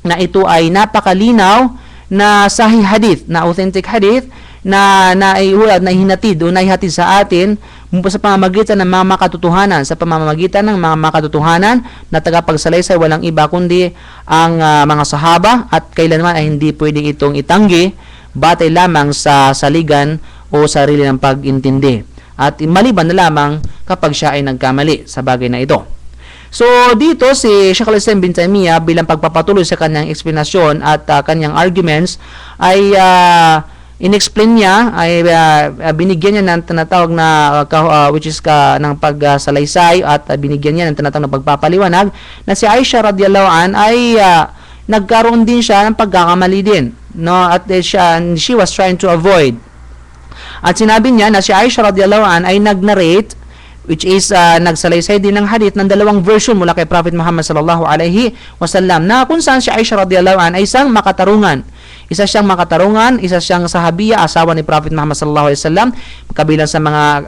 na ito ay napakalinaw na sahih hadith, na authentic hadith na hinatid sa atin sa pamamagitan ng mga makatotohanan na tagapagsalaysay walang iba kundi ang mga sahaba, at kailanman ay hindi pwedeng itong itanggi batay lamang sa saligan o sarili ng pag-intindi, at maliban na lamang kapag siya ay nagkamali sa bagay na ito. So dito si Shaykh al-Islam Ibn Taymiyyah bilang pagpapatuloy sa kanyang eksplanasyon at kanyang arguments ay in-explain niya, ay binigyan niya ng tinatawag na ng pagsalaysay, at binigyan niya ng tinatawag na pagpapaliwanag na si Aisha radhiyallahu an ay nagkaroon din siya ng pagkakamali din, no, at she was trying to avoid. At sinabi niya na si Aisha radhiyallahu an ay nag-narrate, which is nagsalaysay din ng hadith ng dalawang version mula kay Prophet Muhammad sallallahu alaihi wasallam, na kung saan si Aisha radhiyallahu an ay isang makatarungan. Isa siyang sahabiya, asawa ni Prophet Muhammad sallallahu alaihi wasallam, kabilang sa mga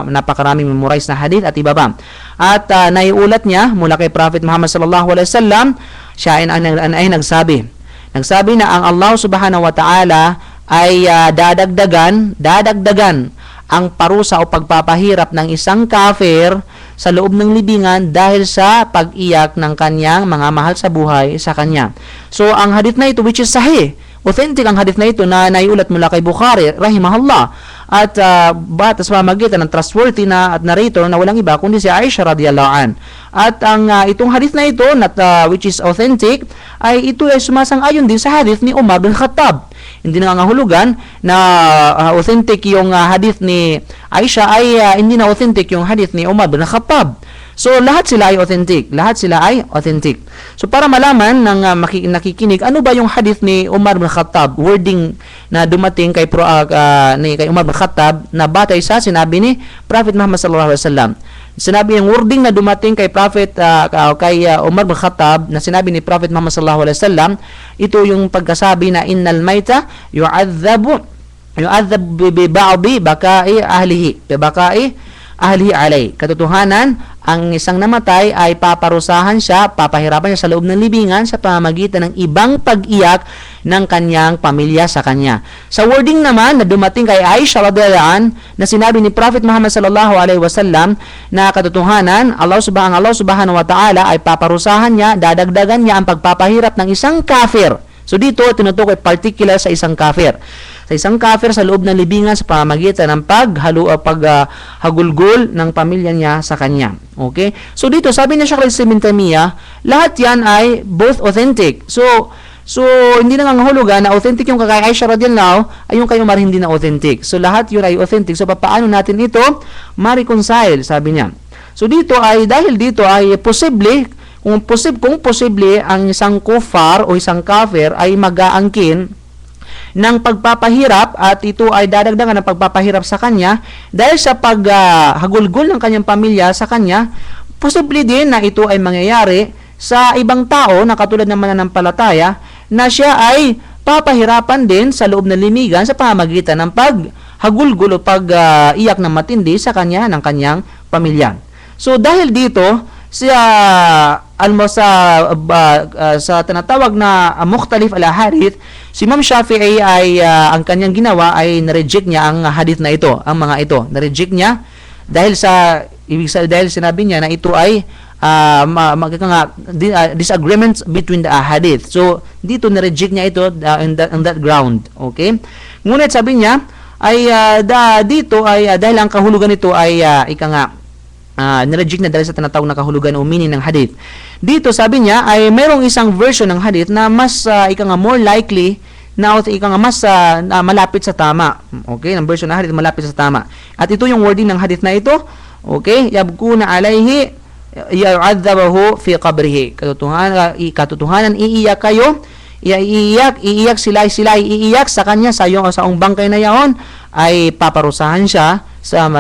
napakaraming memorize na hadith at iba pa. At naiulat niya mula kay Prophet Muhammad sallallahu alaihi wasallam, siya ay nagsabi na ang Allah subhanahu wa ta'ala ay dadagdagan ang parusa o pagpapahirap ng isang kafir sa loob ng libingan dahil sa pag-iyak ng kanyang mga mahal sa buhay sa kanya. So ang hadith na ito, which is sahih, authentic ang hadith na ito na naiulat mula kay Bukhari rahimahullah, at sa pamamagitan ng trustworthy na at narrator na walang iba kundi si Aisha radhiyallahu an. At ang itong hadith na ito which is authentic ay ito ay sumasang-ayon din sa hadith ni Umar bin Khattab. Hindi nangangahulugan na authentic yung hadith ni Aisha ay hindi na authentic yung hadith ni Umar bin Khattab. So lahat sila ay authentic. So para malaman ng nakikinig ano ba yung hadith ni Umar bin Khattab, wording na dumating kay Umar bin Khattab na batay sa sinabi ni Prophet Muhammad sallallahu alaihi wasallam. Sinabi yung wording na dumating kay Umar bin Khattab na sinabi ni Prophet Muhammad sallallahu alaihi wasallam, ito yung pagkasabi na innal maita yu'adhabu bi ba'di baka'i ahlihi alay. Katotohanan, ang isang namatay ay papahirapan siya sa loob ng libingan sa pamamagitan ng ibang pag-iyak ng kanyang pamilya sa kanya. Sa wording naman na dumating kay Aisha radhiyallahu an na sinabi ni Prophet Muhammad sallallahu alaihi wasallam na katotohanan, Allah subhanahu wa ta'ala ay paparusahan niya, dadagdagan niya ang pagpapahirap ng isang kafir. So dito tinutukoy particular sa isang kafir. Sa isang kafir sa loob ng libingan sa pamamagitan ng paghagulgol ng pamilya niya sa kanya. Okay? So dito sabi niya Shaykh al-Islam Ibn Taymiyyah, lahat yan ay both authentic. So hindi nangangahulugan na authentic yung kay Aisha radhiyallahu ay yung kay Umar hindi na authentic. So lahat yun ay authentic. So paano natin ito ma-reconcile, sabi niya. So dito ay dahil dito ay posible kung posible ang isang kufar o isang kafir ay mag-aangkin ng pagpapahirap at ito ay dadagdagan ng pagpapahirap sa kanya dahil sa paghagulgol ng kanyang pamilya sa kanya, posible din na ito ay mangyayari sa ibang tao na katulad ng mananampalataya na siya ay papahirapan din sa loob ng limigan sa pamamagitan ng hagulgol o pag-iyak ng matindi sa kanya ng kanyang pamilya. So dahil dito siya sa tinatawag na mukhtalif al-ahadith, si Imam Shafi'i ay ang kanyang ginawa ay na-reject niya ang hadith na ito, ang mga ito. Na-reject niya dahil dahil sinabi niya na ito ay disagreements between the ahadith. So dito na-reject niya ito on that ground. Okay? Ngunit sabi niya ay dito ay dahil ang kahulugan nito ay nireject na dahil sa tinatawag na kahulugan o meaning ng hadith. Dito sabi niya ay mayroong isang version ng hadith na mas more likely na mas malapit sa tama. Okay, ang version ng hadith malapit sa tama. At ito yung wording ng hadith na ito. Okay, yabkuna alayhi yu'adzabahu fi qabrihi. Katotohanan iiyak kayo, iiyak sila iiyak sa kanya sa bangkay na yaon ay paparusahan siya sa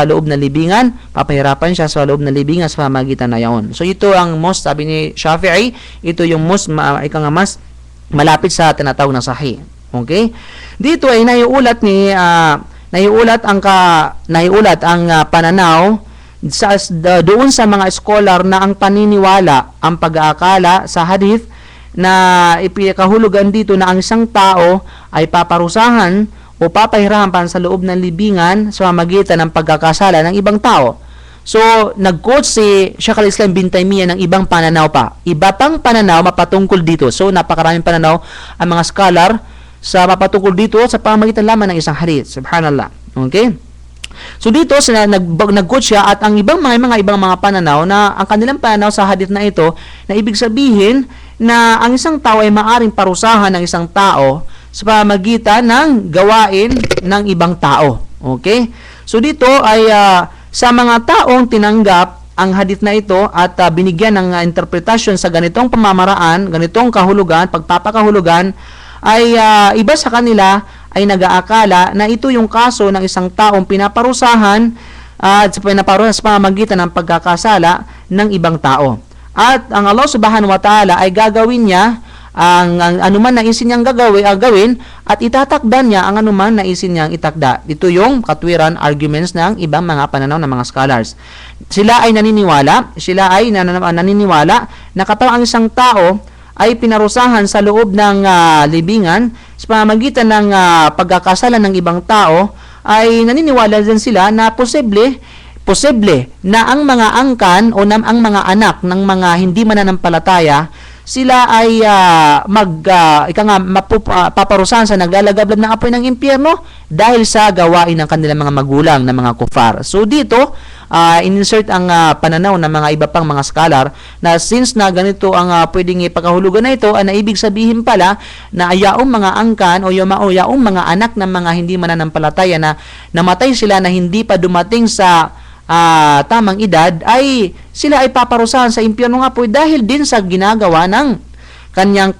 loob ng libingan, papahirapan siya sa loob ng libingan sa pamamagitan na yaon. So ito ang most, sabi ni Shafi'i, ito yung most mas malapit sa tinatawag na sahih. Okay? Dito ay naiulat ang pananaw doon sa mga scholar na ang paniniwala, ang pag-aakala sa hadith na ipikahulugan dito na ang isang tao ay paparusahan o papahirapan sa loob ng libingan sa pamamagitan ng pagkakasala ng ibang tao. So, nag-quote si Shaykh al-Islam bin Taymiyyah ng ibang pananaw pa. Iba pang pananaw mapatungkol dito. So, napakaraming pananaw ang mga scholar sa mapatungkol dito sa pamamagitan lamang ng isang hadith. Subhanallah. Okay? So, dito nag-quote siya at ang ibang mga pananaw na ang kanilang pananaw sa hadith na ito na ibig sabihin na ang isang tao ay maaring parusahan ng isang tao sa pamamagitan ng gawain ng ibang tao. Okay? So dito ay sa mga taong tinanggap ang hadith na ito at binigyan ng interpretasyon sa ganitong pamamaraan, ganitong kahulugan, pagpapakahulugan, ay iba sa kanila ay nag-aakala na ito yung kaso ng isang taong pinaparusahan at pinaparusahan sa pamamagitan ng pagkakasala ng ibang tao. At ang Allah Subhanahu wa Ta'ala ay gagawin niya ang anuman na isin niyang gawin at itatakdan niya ang anuman na isin niyang itakda. Ito yung katwiran arguments ng ibang mga pananaw ng mga scholars. Sila ay naniniwala na kapag ang isang tao ay pinarusahan sa loob ng libingan sa pamamagitan ng pagkakasala ng ibang tao, ay naniniwala din sila na posible na ang mga angkan o ang mga anak ng mga hindi mananampalataya sila ay paparusahan sa naglalagablab ng apoy ng impyerno dahil sa gawain ng kanilang mga magulang na mga kufar. So dito, in-insert ang pananaw ng mga iba pang mga scholar na since na ganito ang pwedeng ipagkahulugan na ito, na ibig sabihin pala na yaong mga angkan o yaong mga anak ng mga hindi mananampalataya na namatay sila na hindi pa dumating sa tamang edad, ay sila ay paparusahan sa impyerno nga po dahil din sa ginagawa ng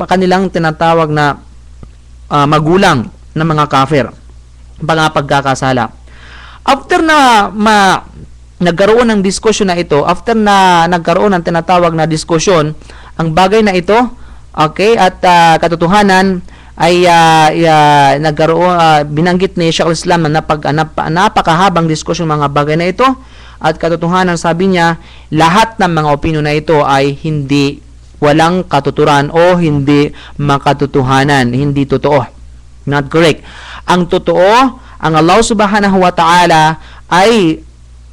kanilang tinatawag na magulang ng mga kafir, pagkakasala. After na nagkaroon ng diskusyon na ito, after na nagkaroon ng tinatawag na diskusyon, ang bagay na ito, okay, at katotohanan ay binanggit ni Shaykh al-Islam na napakahabang diskusyon mga bagay na ito, at katotohanan sabi niya, lahat ng mga opinyon na ito ay walang katuturan o hindi makatotohanan, hindi totoo. Not correct. Ang totoo, ang Allah Subhanahu wa Ta'ala ay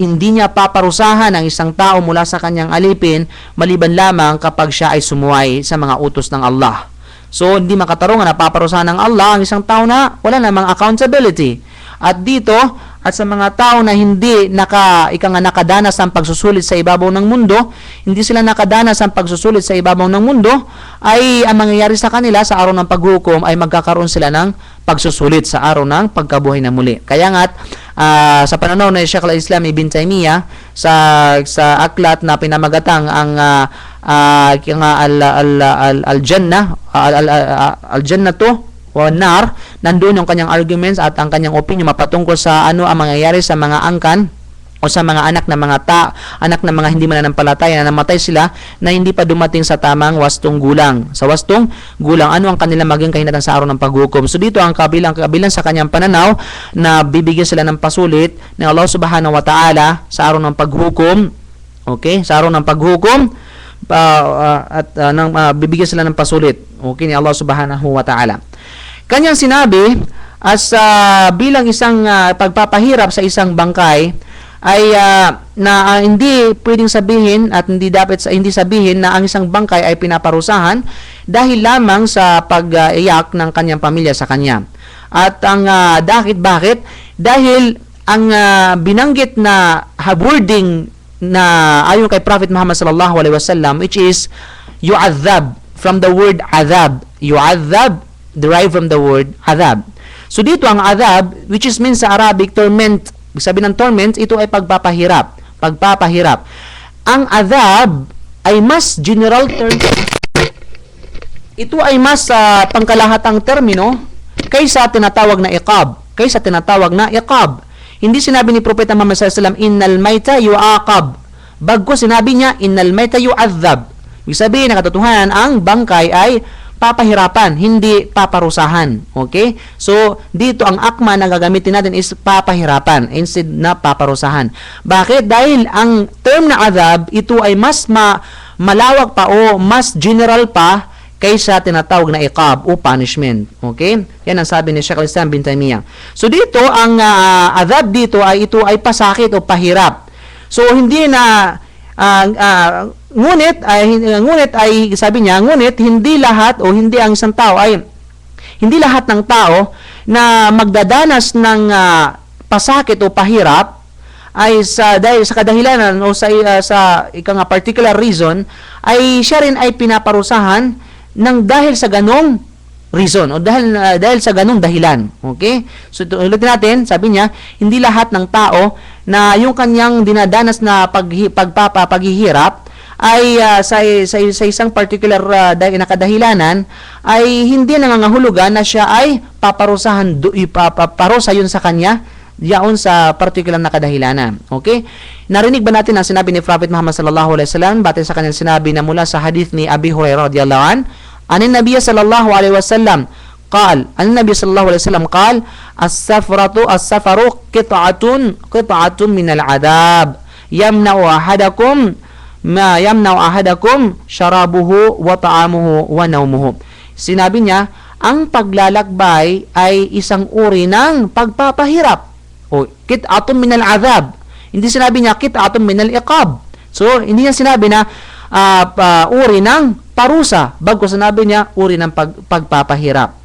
hindi niya paparusahan ang isang tao mula sa kanyang alipin maliban lamang kapag siya ay sumuway sa mga utos ng Allah. So, hindi makatarungan na paparusahan ng Allah ang isang tao na wala namang accountability. At dito, at sa mga tao na hindi nakadanas ng pagsusulit sa ibabaw ng mundo, hindi sila nakadanas ng pagsusulit sa ibabaw ng mundo, ay ang mangyayari sa kanila sa araw ng paghukom ay magkakaroon sila ng pagsusulit sa araw ng pagkabuhay na muli. Kaya nga, sa pananaw ng Shaykh al-Islam Ibn Taymiyyah sa aklat na pinamagatang ang al-jannatu o nar, nandoon yung kanyang arguments at ang kanyang opinion mapatungkol sa ang mangyayari sa mga angkan o sa mga anak na mga hindi mananampalataya na namatay sila na hindi pa dumating sa tamang wastong gulang. Sa wastong gulang, ano ang kanila maging kahinatnan sa araw ng paghukom? So dito ang kabilang sa kanyang pananaw na bibigyan sila ng pasulit ng Allah Subhanahu wa Ta'ala sa araw ng paghukom. Okay? Sa araw ng paghukom bibigyan sila ng pasulit. Okay, ni Allah Subhanahu wa Ta'ala. Kanyang sinabi as bilang isang pagpapahirap sa isang bangkay ay hindi pwedeng sabihin at hindi sabihin na ang isang bangkay ay pinaparusahan dahil lamang sa pag-iyak ng kanyang pamilya sa kanya. At ang bakit? Dahil ang binanggit na wording na ayon kay Prophet Muhammad sallallahu alaihi wasallam, which is yu'adhab, from the word adhab. Yu'adhab derived from the word adhab. So dito ang adhab, which is means sa Arabic torment. Ibig sabihin ng torment, ito ay pagpapahirap. Ang adhab ay mas general term. Ito ay mas pangkalahatang termino kaysa tinatawag na iqab. Hindi sinabi ni Propeta Muhammad sallallahu alaihi wasallam, innal mayta yu'aqab. Bagkus sinabi niya, innal mayta yu'adhab. Ibig sabihin, na katotohanan, ang bangkay ay papahirapan, hindi paparusahan. Okay? So, dito ang akma na gagamitin natin is papahirapan instead na paparusahan. Bakit? Dahil ang term na adhab, ito ay mas malawak pa o mas general pa kaysa tinatawag na iqab o punishment. Okay? Yan ang sabi ni Sheikh al-Islam bin Taymiyyah. So, dito, ang adhab dito ay ito ay pasakit o pahirap. So, hindi na ngunit hindi lahat o hindi ang isang tao ay hindi lahat ng tao na magdadanas ng pasakit o pahirap ay dahil sa kadahilanan o sa particular reason ay siya rin ay pinaparusahan dahil sa ganong reason o dahil sa ganong dahilan. Okay? So ulitin natin, sabi niya, hindi lahat ng tao na yung kanyang dinadanas na paghihirap ay sa isang particular nakadahilanan ay hindi nangangahulugan na siya ay paparusa yun sa kanya yaon sa particular na kadahilanan. Okay? Narinig ba natin ang sinabi ni Prophet Muhammad sallallahu alaihi wasallam batay sa kanyang sinabi na mula sa hadith ni Abi Hurairah radhiyallahu an, anin Nabiy sallallahu alaihi wasallam قال النبي صلى الله عليه وسلم قال السفر قطعة من العذاب يمنع أحدكم شرابه وطعامه ونومه. Sinabi niya, ang paglalakbay ay isang uri ng pagpapahirap o qit'atun min al-'adhab. Hindi sinabi niya qit'atun min al-iqab. So hindi niya sinabi na uri ng parusa, bago sinabi niya uri ng pagpapahirap.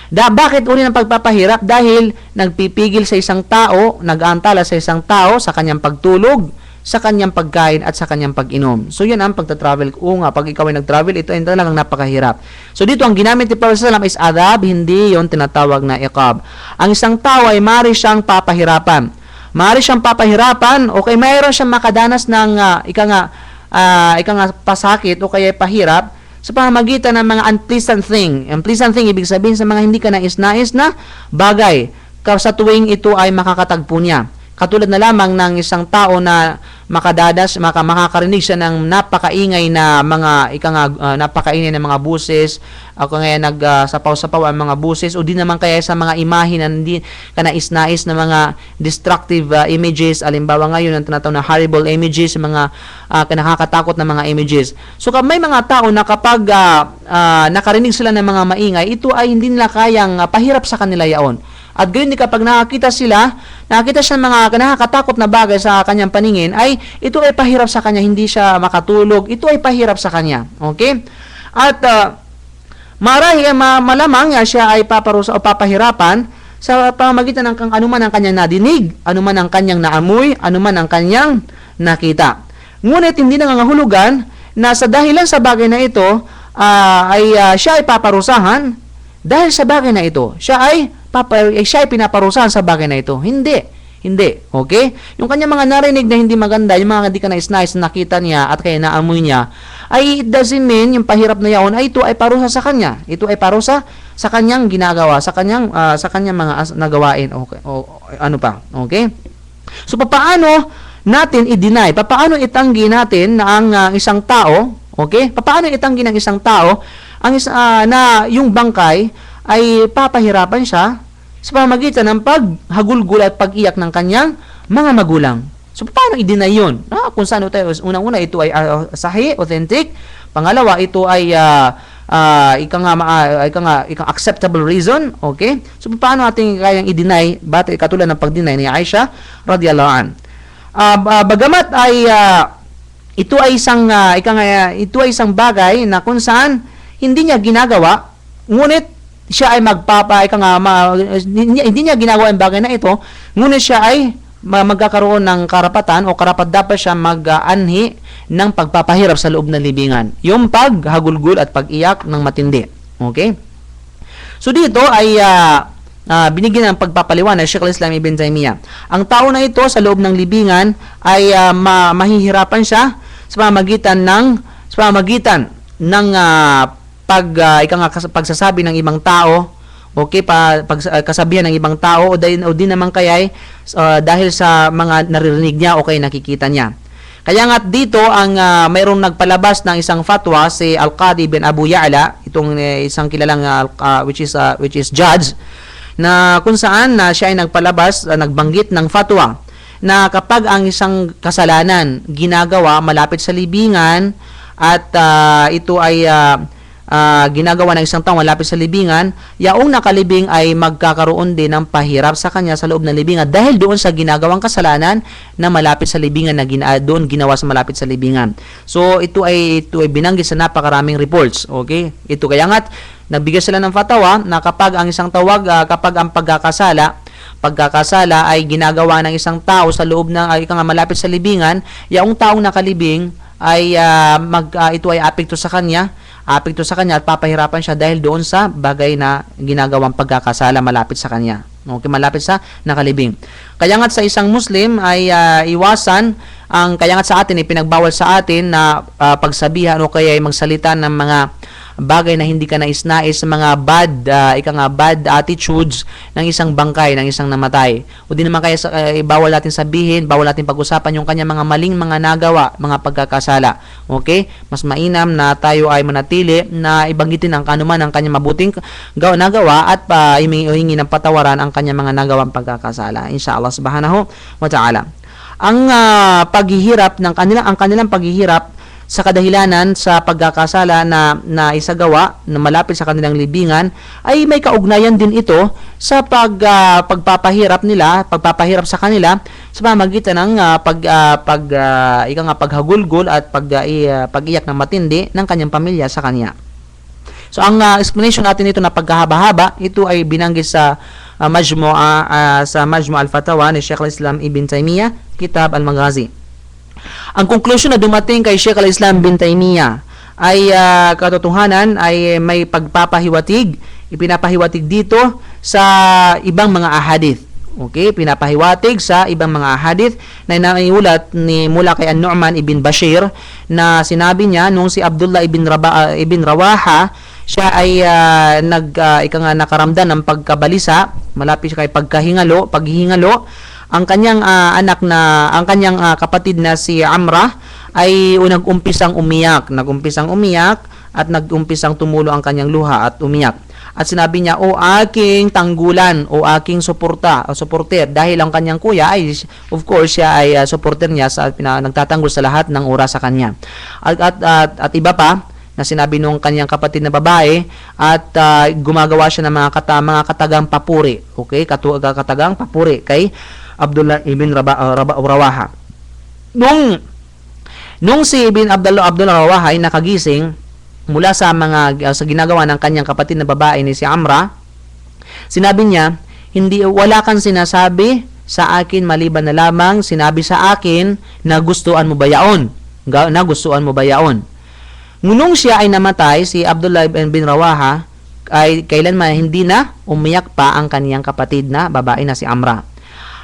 Bakit uri ng pagpapahirap? Dahil nagpipigil sa isang tao, nag-aantala sa isang tao sa kanyang pagtulog, sa kanyang pagkain at sa kanyang pag-inom. So yan ang pagta-travel. Pag ikaw ay nag-travel, ito ay talagang napakahirap. So dito ang ginamit ni Prophet sallallahu alaihi wasallam is adhab, hindi yon tinatawag na iqab. Ang isang tao ay maaari siyang papahirapan. Okay, mayroon siyang makadanas ng pasakit o kaya pahirap sa pamamagitan ng mga unpleasant thing. Unpleasant thing, ibig sabihin sa mga hindi ka nais-nais na bagay sa tuwing ito ay makakatagpo niya. Katulad na lamang ng isang tao na makakarinig siya ng napakaingay na napakaingay na mga buses, o kaya nagsapaw-sapaw ang mga buses, o di naman kaya sa mga imahe na hindi ka nais-nais na mga destructive images, alimbawa ngayon ang tinatawag na horrible images, mga nakakatakot na mga images. So may mga tao na kapag nakarinig sila ng mga maingay, ito ay hindi nila kayang pahirap sa kanila yaon. At gayon din kapag nakakita siya ng mga nakakatakot na bagay sa kanyang paningin, ay ito ay pahirap sa kanya, hindi siya makatulog, ito ay pahirap sa kanya. Okay? At malamang siya ay paparusa o papahirapan sa pamamagitan ng anuman ang kanyang nadinig, anuman ang kanyang naamoy, anuman ang kanyang nakita. Ngunit hindi nangangahulugan na sa dahilan sa bagay na ito siya ay paparusahan dahil sa bagay na ito. Siya ay pinaparusahan sa bagay na ito. Hindi. Okay? Yung kanya mga narinig na hindi maganda, yung mga hindi ka nais-nais na nakita niya at kaya naamoy niya, ay it doesn't mean yung pahirap na yaon ay ito ay parusa sa kanya. Ito ay parusa sa kanyang ginagawa, sa kanyang mga nagawain. Okay? O ano pa? Okay? So paano natin i-deny? Paano itanggi natin na ang isang tao, okay? Paano itanggi ng isang tao na yung bangkay ay papahirapan siya sa pamamagitan ng paghagulgul at pag-iyak ng kanyang mga magulang? So paano i-deny yun? Kung saan tayo, unang-una ito ay sahih, authentic. Pangalawa, ito ay ikang acceptable reason, okay? So paano natin kayang i-deny katulad ng pag-deny ni Aisha radhiyallahu an? Bagamat ay ito ay isang bagay na kung saan hindi niya ginagawa, ngunit siya ay hindi niya ginagawa ang bagay na ito, ngunit siya ay magkakaroon ng karapatan o karapat dapat siya mag-anhi ng pagpapahirap sa loob ng libingan. Yung paghagulgul at pag-iyak ng matindi. Okay? So dito ay binigyan ng pagpapaliwanag Sheikh al-Islam Ibn Taymiyyah. Ang tao na ito sa loob ng libingan ay mahihirapan siya sa pamamagitan ng pagsasabi ng ibang tao, okay, kasabihan ng ibang tao o di naman kaya dahil sa mga naririnig niya o kaya nakikita niya. Kaya nga dito ang mayroong nagpalabas ng isang fatwa si Al-Qadi bin Abu Ya'la, itong isang kilalang which is judge, na kung saan siya ay nagbanggit ng fatwa na kapag ang isang kasalanan ginagawa malapit sa libingan at ito ay ginagawa ng isang tao malapit sa libingan, yaong nakalibing ay magkakaroon din ng pahirap sa kanya sa loob ng libingan dahil doon sa ginagawang kasalanan na malapit sa libingan na doon ginawa sa malapit sa libingan. So ito ay binanggit sa napakaraming reports, okay? Ito kaya nga't nagbigay sila ng fatwa na kapag ang isang kapag ang pagkakasala ay ginagawa ng isang tao sa loob ng malapit sa libingan, yaong taong nakalibing ay ito ay apekto sa kanya at papahirapan siya dahil doon sa bagay na ginagawang pagkakasala malapit sa kanya. Okay, malapit sa nakalibing. Kaya nga sa isang Muslim ay iwasan kaya nga sa atin ipinagbawal sa atin na pagsabihan o kaya ay magsalita ng mga bagay na hindi ka nais-nais, mga bad attitudes ng isang bangkay, ng isang namatay. O di naman kaya bawal natin sabihin, bawal natin pag-usapan yung kanya mga maling mga nagawa, mga pagkakasala. Okay? Mas mainam na tayo ay manatili na ibanggitin ang kanuman ang kanya mabuting nagawa at hihingi ng patawaran ang kanya mga nagawang pagkakasala. Inshallah subhanahu wa ta'ala. Ang kanilang paghihirap sa kadahilanan sa pagkakasala na isagawa na malapit sa kanilang libingan ay may kaugnayan din ito sa pagpapahirap sa kanila sa pamamagitan ng paghagulgol at pag-iyak ng matindi ng kanyang pamilya sa kanya. So ang explanation natin ito na pagkahaba-haba, ito ay binanggit sa Majmu' al-Fatawa ni Sheikh al-Islam Ibn Taymiyyah, Kitab al-Maghazi. Ang conclusion na dumating kay Sheikh al-Islam Ibn Taymiyyah ay katotohanan ay may ipinapahiwatig dito sa ibang mga ahadith. Okay, pinapahiwatig sa ibang mga ahadith na naiulat mula kay An-Nu'man ibn Bashir na sinabi niya nung si Abdullah ibn Rawaha siya ay nakaramdam ng pagkabalisa malapit kay paghihingalo ang kanyang kapatid na si Amra ay nag-umpisang umiyak at nag-umpisang tumulo ang kanyang luha at umiyak. At sinabi niya, "O aking tanggulan, o aking suporter," dahil ang kanyang kuya ay of course siya ay supporter niya sa nagtatanggol sa lahat ng oras sa kanya. At iba pa na sinabi nung kanyang kapatid na babae at gumagawa siya ng mga katagang papuri. Okay? Katagang papuri kay Abdullah ibn Rawaha. Nung si Abdullah Rawaha ay nakagising mula sa ginagawa ng kanyang kapatid na babae ni si Amra, sinabi niya, wala kang sinasabi sa akin maliban na lamang sinabi sa akin na gustuan mo ba yaon? Ngunong siya ay namatay, si Abdullah bin Rawaha ay kailanman hindi na umiyak pa ang kaniyang kapatid na babae na si Amra.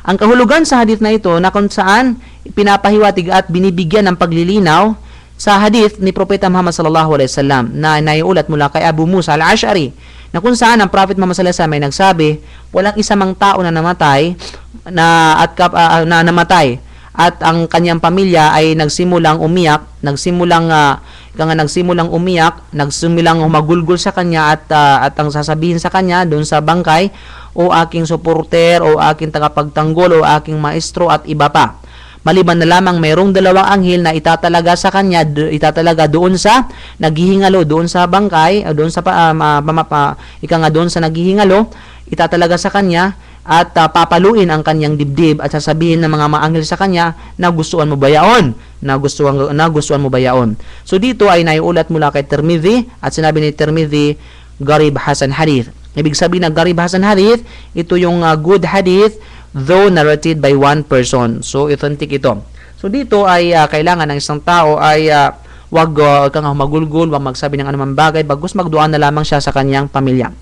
Ang kahulugan sa hadith na ito na kung saan pinapahiwatig at binibigyan ng paglilinaw sa hadith ni Propeta Muhammad sallallahu alaihi wasallam na naiulat mula kay Abu Musa al-Ash'ari na kung saan ang Prophet Muhammad sallallahu alaihi wasallam ay nagsabi, walang isa mang tao na namatay na namatay at ang kanyang pamilya ay nagsimulang umiyak, nagsimulang humagulgol sa kanya at ang sasabihin sa kanya doon sa bangkay, o aking suporter, o aking tagapagtanggol, o aking maestro at iba pa. Maliban na lamang mayroong dalawang anghel na itatalaga doon sa naghihingalo, doon sa bangkay, doon sa doon sa naghihingalo, itatalaga sa kanya at papaluin ang kanyang dibdib at sasabihin ng mga maanghel sa kanya, nagustuhan mo ba yaon? Nagustuhan mo ba yaon? So dito ay naiulat mula kay Tirmidhi at sinabi ni Tirmidhi, Garib Hasan Hadith. Ibig sabihin na Garib Hasan Hadith, ito yung good hadith though narrated by one person. So authentic ito. So dito ay kailangan ng isang tao ay wag kang magulgul, wag magsabi ng anumang bagay, bagkus magduan na lamang siya sa kanyang pamilya.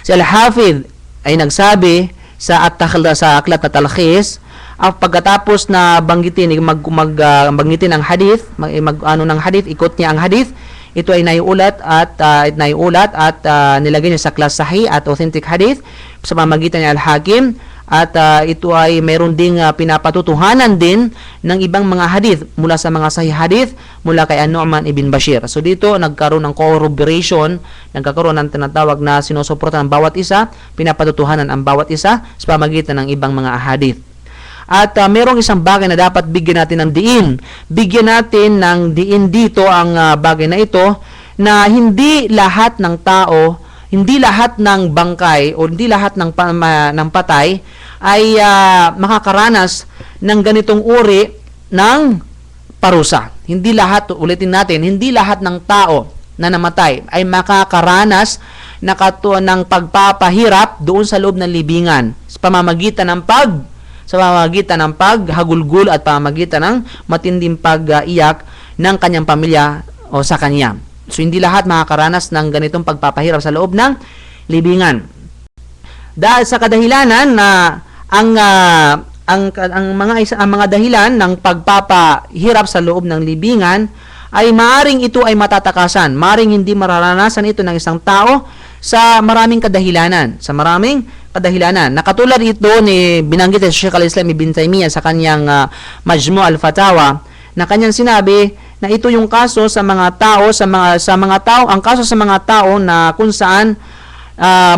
Si Al-Hafidh ay nagsabi sa aklat na Talkhis, pagkatapos na banggitin ang hadith, ng hadith, ikot niya ang hadith, ito ay naiulat at nilagay niya sa class sahih at authentic hadith sa pamamagitan ni Al-Hakim. At ito ay mayroon ding pinapatutuhanan din ng ibang mga hadith mula sa mga sahih hadith mula kay An-Nu'man ibn Bashir. So dito nagkaroon ng corroboration, nagkakaroon ng tinatawag na sinusuportahan ang bawat isa, pinapatutuhanan ang bawat isa sa pamamagitan ng ibang mga hadith. At merong isang bagay na dapat bigyan natin ng diin. Bigyan natin ng diin dito ang bagay na ito, na hindi lahat ng tao, hindi lahat ng bangkay o hindi lahat ng patay ay makakaranas ng ganitong uri ng parusa. Hindi lahat, ulitin natin, hindi lahat ng tao na namatay ay makakaranas ng pagpapahirap doon sa loob ng libingan sa pamamagitan ng paghagulgul at pamamagitan ng matinding pag-iyak ng kanyang pamilya o sa kanya. So hindi lahat makakaranas ng ganitong pagpapahirap sa loob ng libingan. Dahil sa kadahilanan na ang mga dahilan ng pagpapahirap sa loob ng libingan ay maaring ito ay matatakasan. Maaring hindi mararanasan ito ng isang tao sa maraming kadahilanan. Nakatulad ito ni binanggit ni Sheikh al-Islam Ibn Taymiyyah sa kanyang Majmu' al-Fatawa, na kanyang sinabi na ito yung kaso sa mga tao, ang kaso sa mga tao na kung saan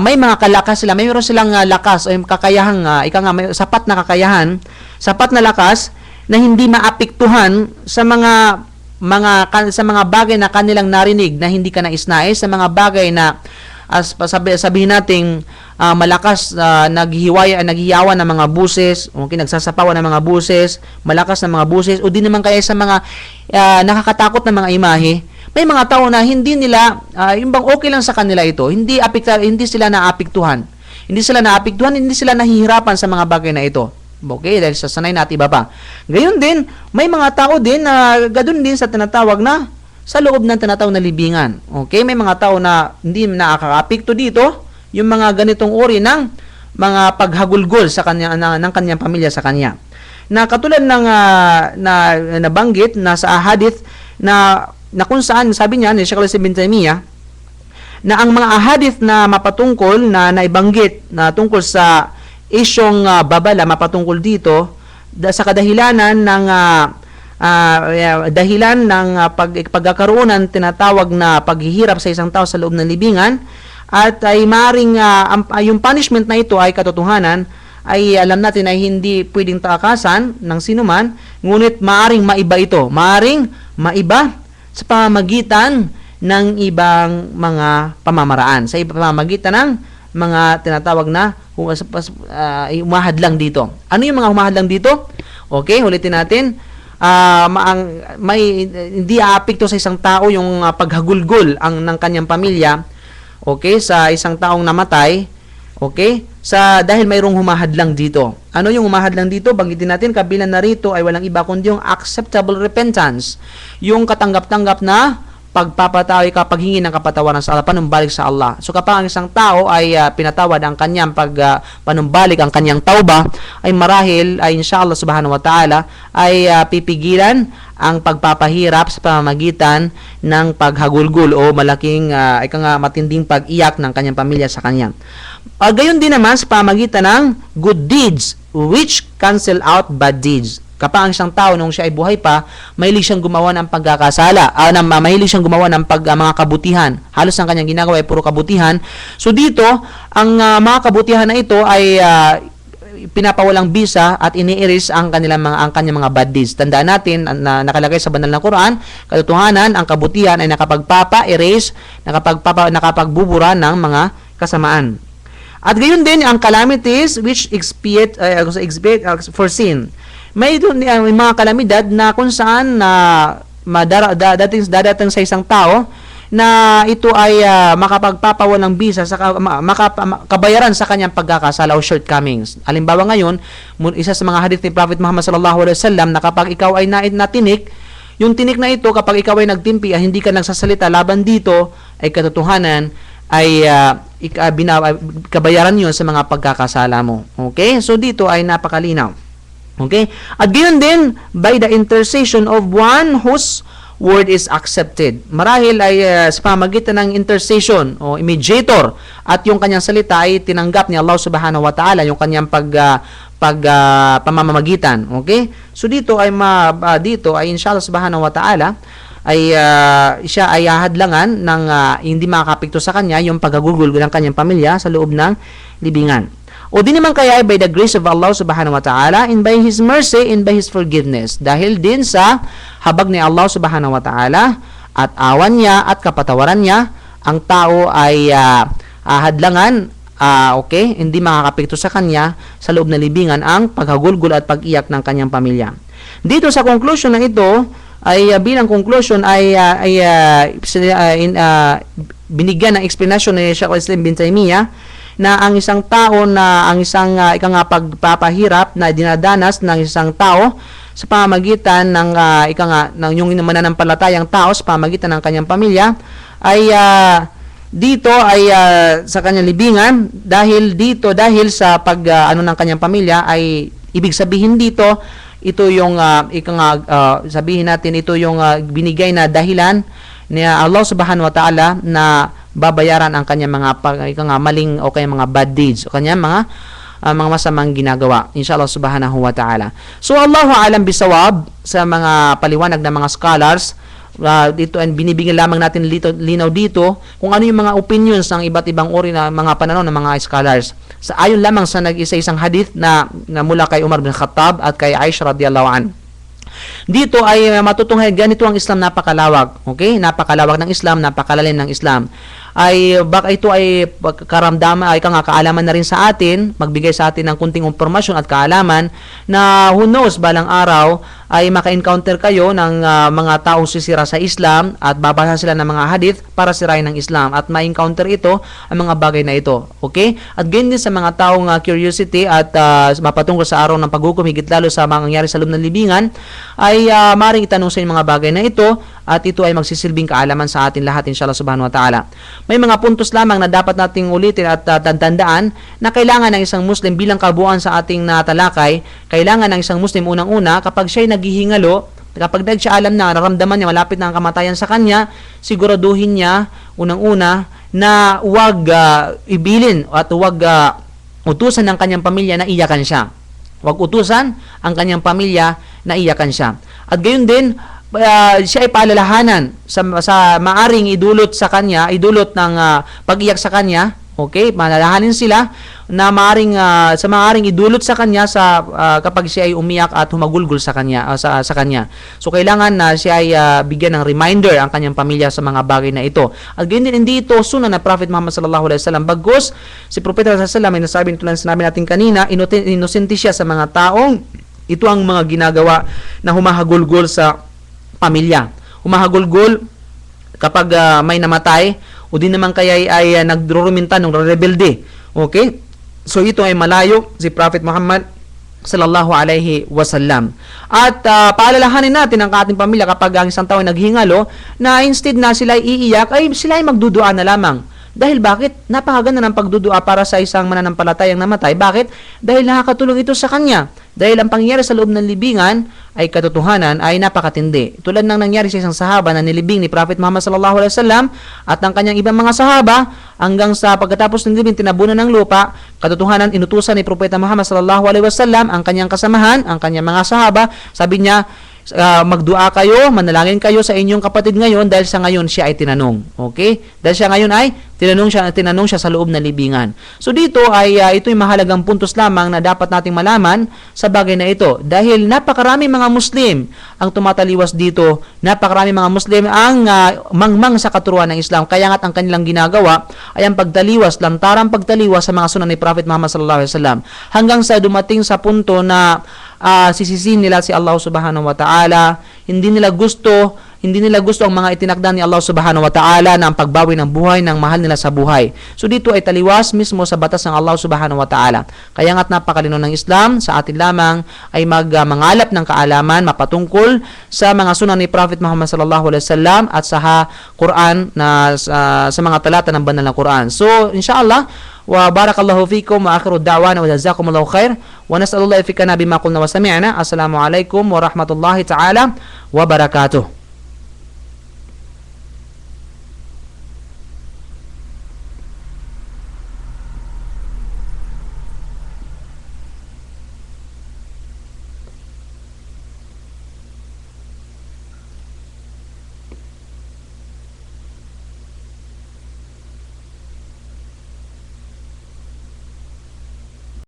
may mga kalakas sila, mayroon silang lakas o kakayahang may sapat na kakayahan, sapat na lakas na hindi maapektuhan sa mga bagay na kanilang narinig na hindi ka nais-nais, sa mga bagay na sabihin nating malakas, naghihiyawan ng mga buses, okay, nagsasapawan ng mga buses, malakas na mga buses, o di naman kaya sa mga nakakatakot na mga imahe. May mga tao na hindi nila, yung bang okay lang sa kanila ito, hindi sila naapektuhan. Hindi sila nahihirapan sa mga bagay na ito. Okay, dahil sa sanay natin iba pa. Gayon din, may mga tao din na gadun din sa tinatawag na sa loob ng tinatawag na libingan. Okay, may mga tao na hindi nakakaapekto dito, yung mga ganitong uri ng mga paghagulgol sa kanya ng kanyang pamilya sa kanya. Na katulad ng nabanggit na sa ahadith na kung saan sabi niya ni Sheikh al-Islam Ibn Taymiyyah na ang mga ahadith na mapatungkol na naibanggit na tungkol sa isyong babala, mapatungkol dito sa kadahilanan ng pagkakaroon ng tinatawag na paghihirap sa isang tao sa loob ng libingan, at ay maring yung punishment na ito ay katotohanan, ay alam natin ay hindi pwedeng takasan ng sinuman, ngunit maaring maiba ito, sa pamamagitan ng ibang mga pamamaraan, sa pamamagitan ng mga tinatawag na humahadlang dito. Ano yung mga humahadlang dito? Okay, ulitin natin. Hindi aapekto sa isang tao yung paghagulgol ng kanyang pamilya, okay, sa isang taong namatay, okay, dahil mayroong humahadlang dito. Ano yung humahadlang dito? Banggitin natin, kabilang na rito ay walang iba kundi yung acceptable repentance, yung katanggap-tanggap na pagpapatawad, paghingi ng kapatawaran sa Allah, panumbalik sa Allah. So kapag ang isang tao ay pinatawad ang kanyang panumbalik, ang kanyang tauba, ay marahil ay inshallah subhanahu wa ta'ala ay pipigilan ang pagpapahirap sa pamamagitan ng paghagulgul o malaking matinding pag-iyak ng kanyang pamilya sa kanya. Gayon din naman sa pamamagitan ng good deeds which cancel out bad deeds. Kapag ang isang tao nung siya ay buhay pa, mahilig siyang gumawa ng pagkakasala, mahilig siyang gumawa ng mga kabutihan. Halos ang kanyang ginagawa ay puro kabutihan. So dito, ang mga kabutihan na ito ay pinapawalang bisa at ini-erase ang kanyang mga bad deeds. Tandaan natin na nakalagay sa banal na Quran, katotohanan, ang kabutihan ay nakapagpapa-erase, nakapagbubura ng mga kasamaan. At gayon din ang calamities which expiate for sin. May mga kalamidad na kung saan dadating sa isang tao na ito ay makapagpapawalang bisa sa kabayaran sa kanyang pagkakasala o shortcomings. Halimbawa ngayon, isa sa mga hadith ni Prophet Muhammad sallallahu alaihi wasallam na kapag ikaw ay natinik, yung tinik na ito kapag ikaw ay nagtimpi hindi ka nagsasalita laban dito, ay katotohanan ay kabayaran yun sa mga pagkakasala mo. Okay? So dito ay napakalinaw. Okay? At gayon din, by the intercession of one whose word is accepted. Marahil ay sa pamagitan ng intercession o mediator at yung kanyang salita ay tinanggap ni Allah subhanahu wa ta'ala, yung kanyang pamamamagitan. Okay? So dito ay inshallah subhanahu wa ta'ala ay siya ay hahadlangan ng hindi makakapekto sa kanya yung paggagugol ng kanyang pamilya sa loob ng libingan. O di naman kaya by the grace of Allah subhanahu wa ta'ala and by His mercy and by His forgiveness. Dahil din sa habag ni Allah subhanahu wa ta'ala at awan niya at kapatawaran niya, ang tao ay hadlangan, hindi makakapekto sa kanya sa loob ng libingan ang paghagulgol at pag-iyak ng kanyang pamilya. Dito sa conclusion na ito, ay bilang conclusion ay binigyan ng explanation ni Shaykh al-Islam bin Taymiyyah na ang isang tao na ang isang pagpapahirap na dinadanas ng isang tao sa pamamagitan ng yung mananampalatayang tao sa pamamagitan ng kanyang pamilya ay dito ay sa kanyang libingan dahil sa ng kanyang pamilya ay ibig sabihin dito ito yung sabihin natin ito yung binigay na dahilan ni Allah subhanahu wa ta'ala na babayaran ang kanyang mga maling o kanyang mga bad deeds o kanyang mga masamang ginagawa inshallah subhanahu wa ta'ala. So Allahu a'lam bisawab sa mga paliwanag ng mga scholars dito and binibigyan lamang natin linaw dito kung ano yung mga opinions ng iba't ibang uri na mga pananaw ng mga scholars. Sa ayon lamang sa nag-isa-isang hadith na mula kay Umar bin Khattab at kay Aisha radhiyallahu anha. Dito ay matutunghayan ganito ang Islam, napakalawak. Okay? Napakalawak ng Islam, napakalalim ng Islam. Ay baka ito ay karamdaman ay kaalaman na rin sa atin, magbigay sa atin ng kunting impormasyon at kaalaman na who knows balang araw ay maka-encounter kayo ng mga taong sisira sa Islam at babasa sila ng mga hadith para sirain ng Islam at ma-encounter ito ang mga bagay na ito. Okay? At ganyan din sa mga taong curiosity at mapatungkol sa araw ng paghukom higit lalo sa mga nangyari sa loob ng libingan ay maaaring itanong sa yung mga bagay na ito at ito ay magsisilbing kaalaman sa atin lahat inshallah subhanahu wa ta'ala. May mga puntos lamang na dapat nating ulitin at tandaan na kailangan ng isang Muslim bilang kabuuan sa ating natalakay, kailangan ng isang Muslim unang-una kapag siya'y naghihingalo, kapag siya alam na nararamdaman niya malapit na ang kamatayan sa kanya, siguraduhin niya unang-una na huwag ibilin at huwag utusan ng kanyang pamilya na iyakan siya. Huwag utusan ang kanyang pamilya na iyakan siya. At gayon din, siya ay paalalahanan sa maaring idulot ng pag-iyak sa kanya. Okay, malalahanin sila na maaring idulot sa kanya kapag siya ay umiyak at humagulgol sa kanya sa kanya. So kailangan na siya ay bigyan ng reminder ang kanyang pamilya sa mga bagay na ito. At ganyan din hindi ito sunan na Prophet Muhammad sallallahu alaihi wasallam. Bagkus si Propeta sallallahu alaihi wasallam ay nasabi tulad sinabi natin kanina, inosente siya sa mga taong ito ang mga ginagawa na humahagulgol sa pamilya. Humahagulgol kapag may namatay o di naman kaya ay nagruruminta ng rebelde. Okay? So ito ay malayo si Prophet Muhammad sallallahu alaihi wasallam. At paalalahanin natin ang ating pamilya kapag ang isang tao ay naghingalo na instead na sila iiyak ay sila ay magdudua na lamang. Dahil bakit? Napakaganda ng pagdudua para sa isang mananampalatayang namatay. Bakit? Dahil nakakatulong ito sa kanya. Dahil ang pangyayari sa loob ng libingan ay katotohanan ay napakatindi. Tulad ng nangyari sa isang sahaba na nilibing ni Prophet Muhammad sallallahu alaihi wasallam at ang kanyang ibang mga sahaba hanggang sa pagkatapos ng libing tinabunan ng lupa, katotohanan inutusan ni Propeta Muhammad sallallahu alaihi wasallam ang kanyang kasamahan, ang kanyang mga sahaba, sabi niya, magdua kayo, manalangin kayo sa inyong kapatid ngayon dahil sa ngayon siya ay tinanong. Okay? Dahil siya ngayon ay tinanong siya sa loob ng libingan. So dito ay ito'y mahalagang puntos lamang na dapat nating malaman sa bagay na ito. Dahil napakarami mga Muslim ang tumataliwas dito, napakarami mga Muslim ang mangmang sa katuruan ng Islam. Kaya nga't ang kanilang ginagawa ay ang pagtaliwas, lantarang pagtaliwas sa mga sunan ni Prophet Muhammad sallallahu alaihi wasallam hanggang sa dumating sa punto na sisisihin nila si Allah subhanahu wa ta'ala, hindi nila gusto ang mga itinakda ni Allah subhanahu wa ta'ala na ang pagbawi ng buhay ng mahal nila sa buhay. So dito ay taliwas mismo sa batas ng Allah subhanahu wa ta'ala. Kaya nga't napakalino ng Islam, sa atin lamang ay mangalap ng kaalaman, mapatungkol sa mga sunan ni Prophet Muhammad sallallahu alaihi wasallam at sa Quran na sa mga talata ng banal na Quran. So inshallah, wa barakallahu fikum wa akhiru da'wana wa jazakumullahu khair wa nas'alullahi fikana bima qulna wa sami'na. Assalamu alaikum wa rahmatullahi ta'ala wa barakatuh.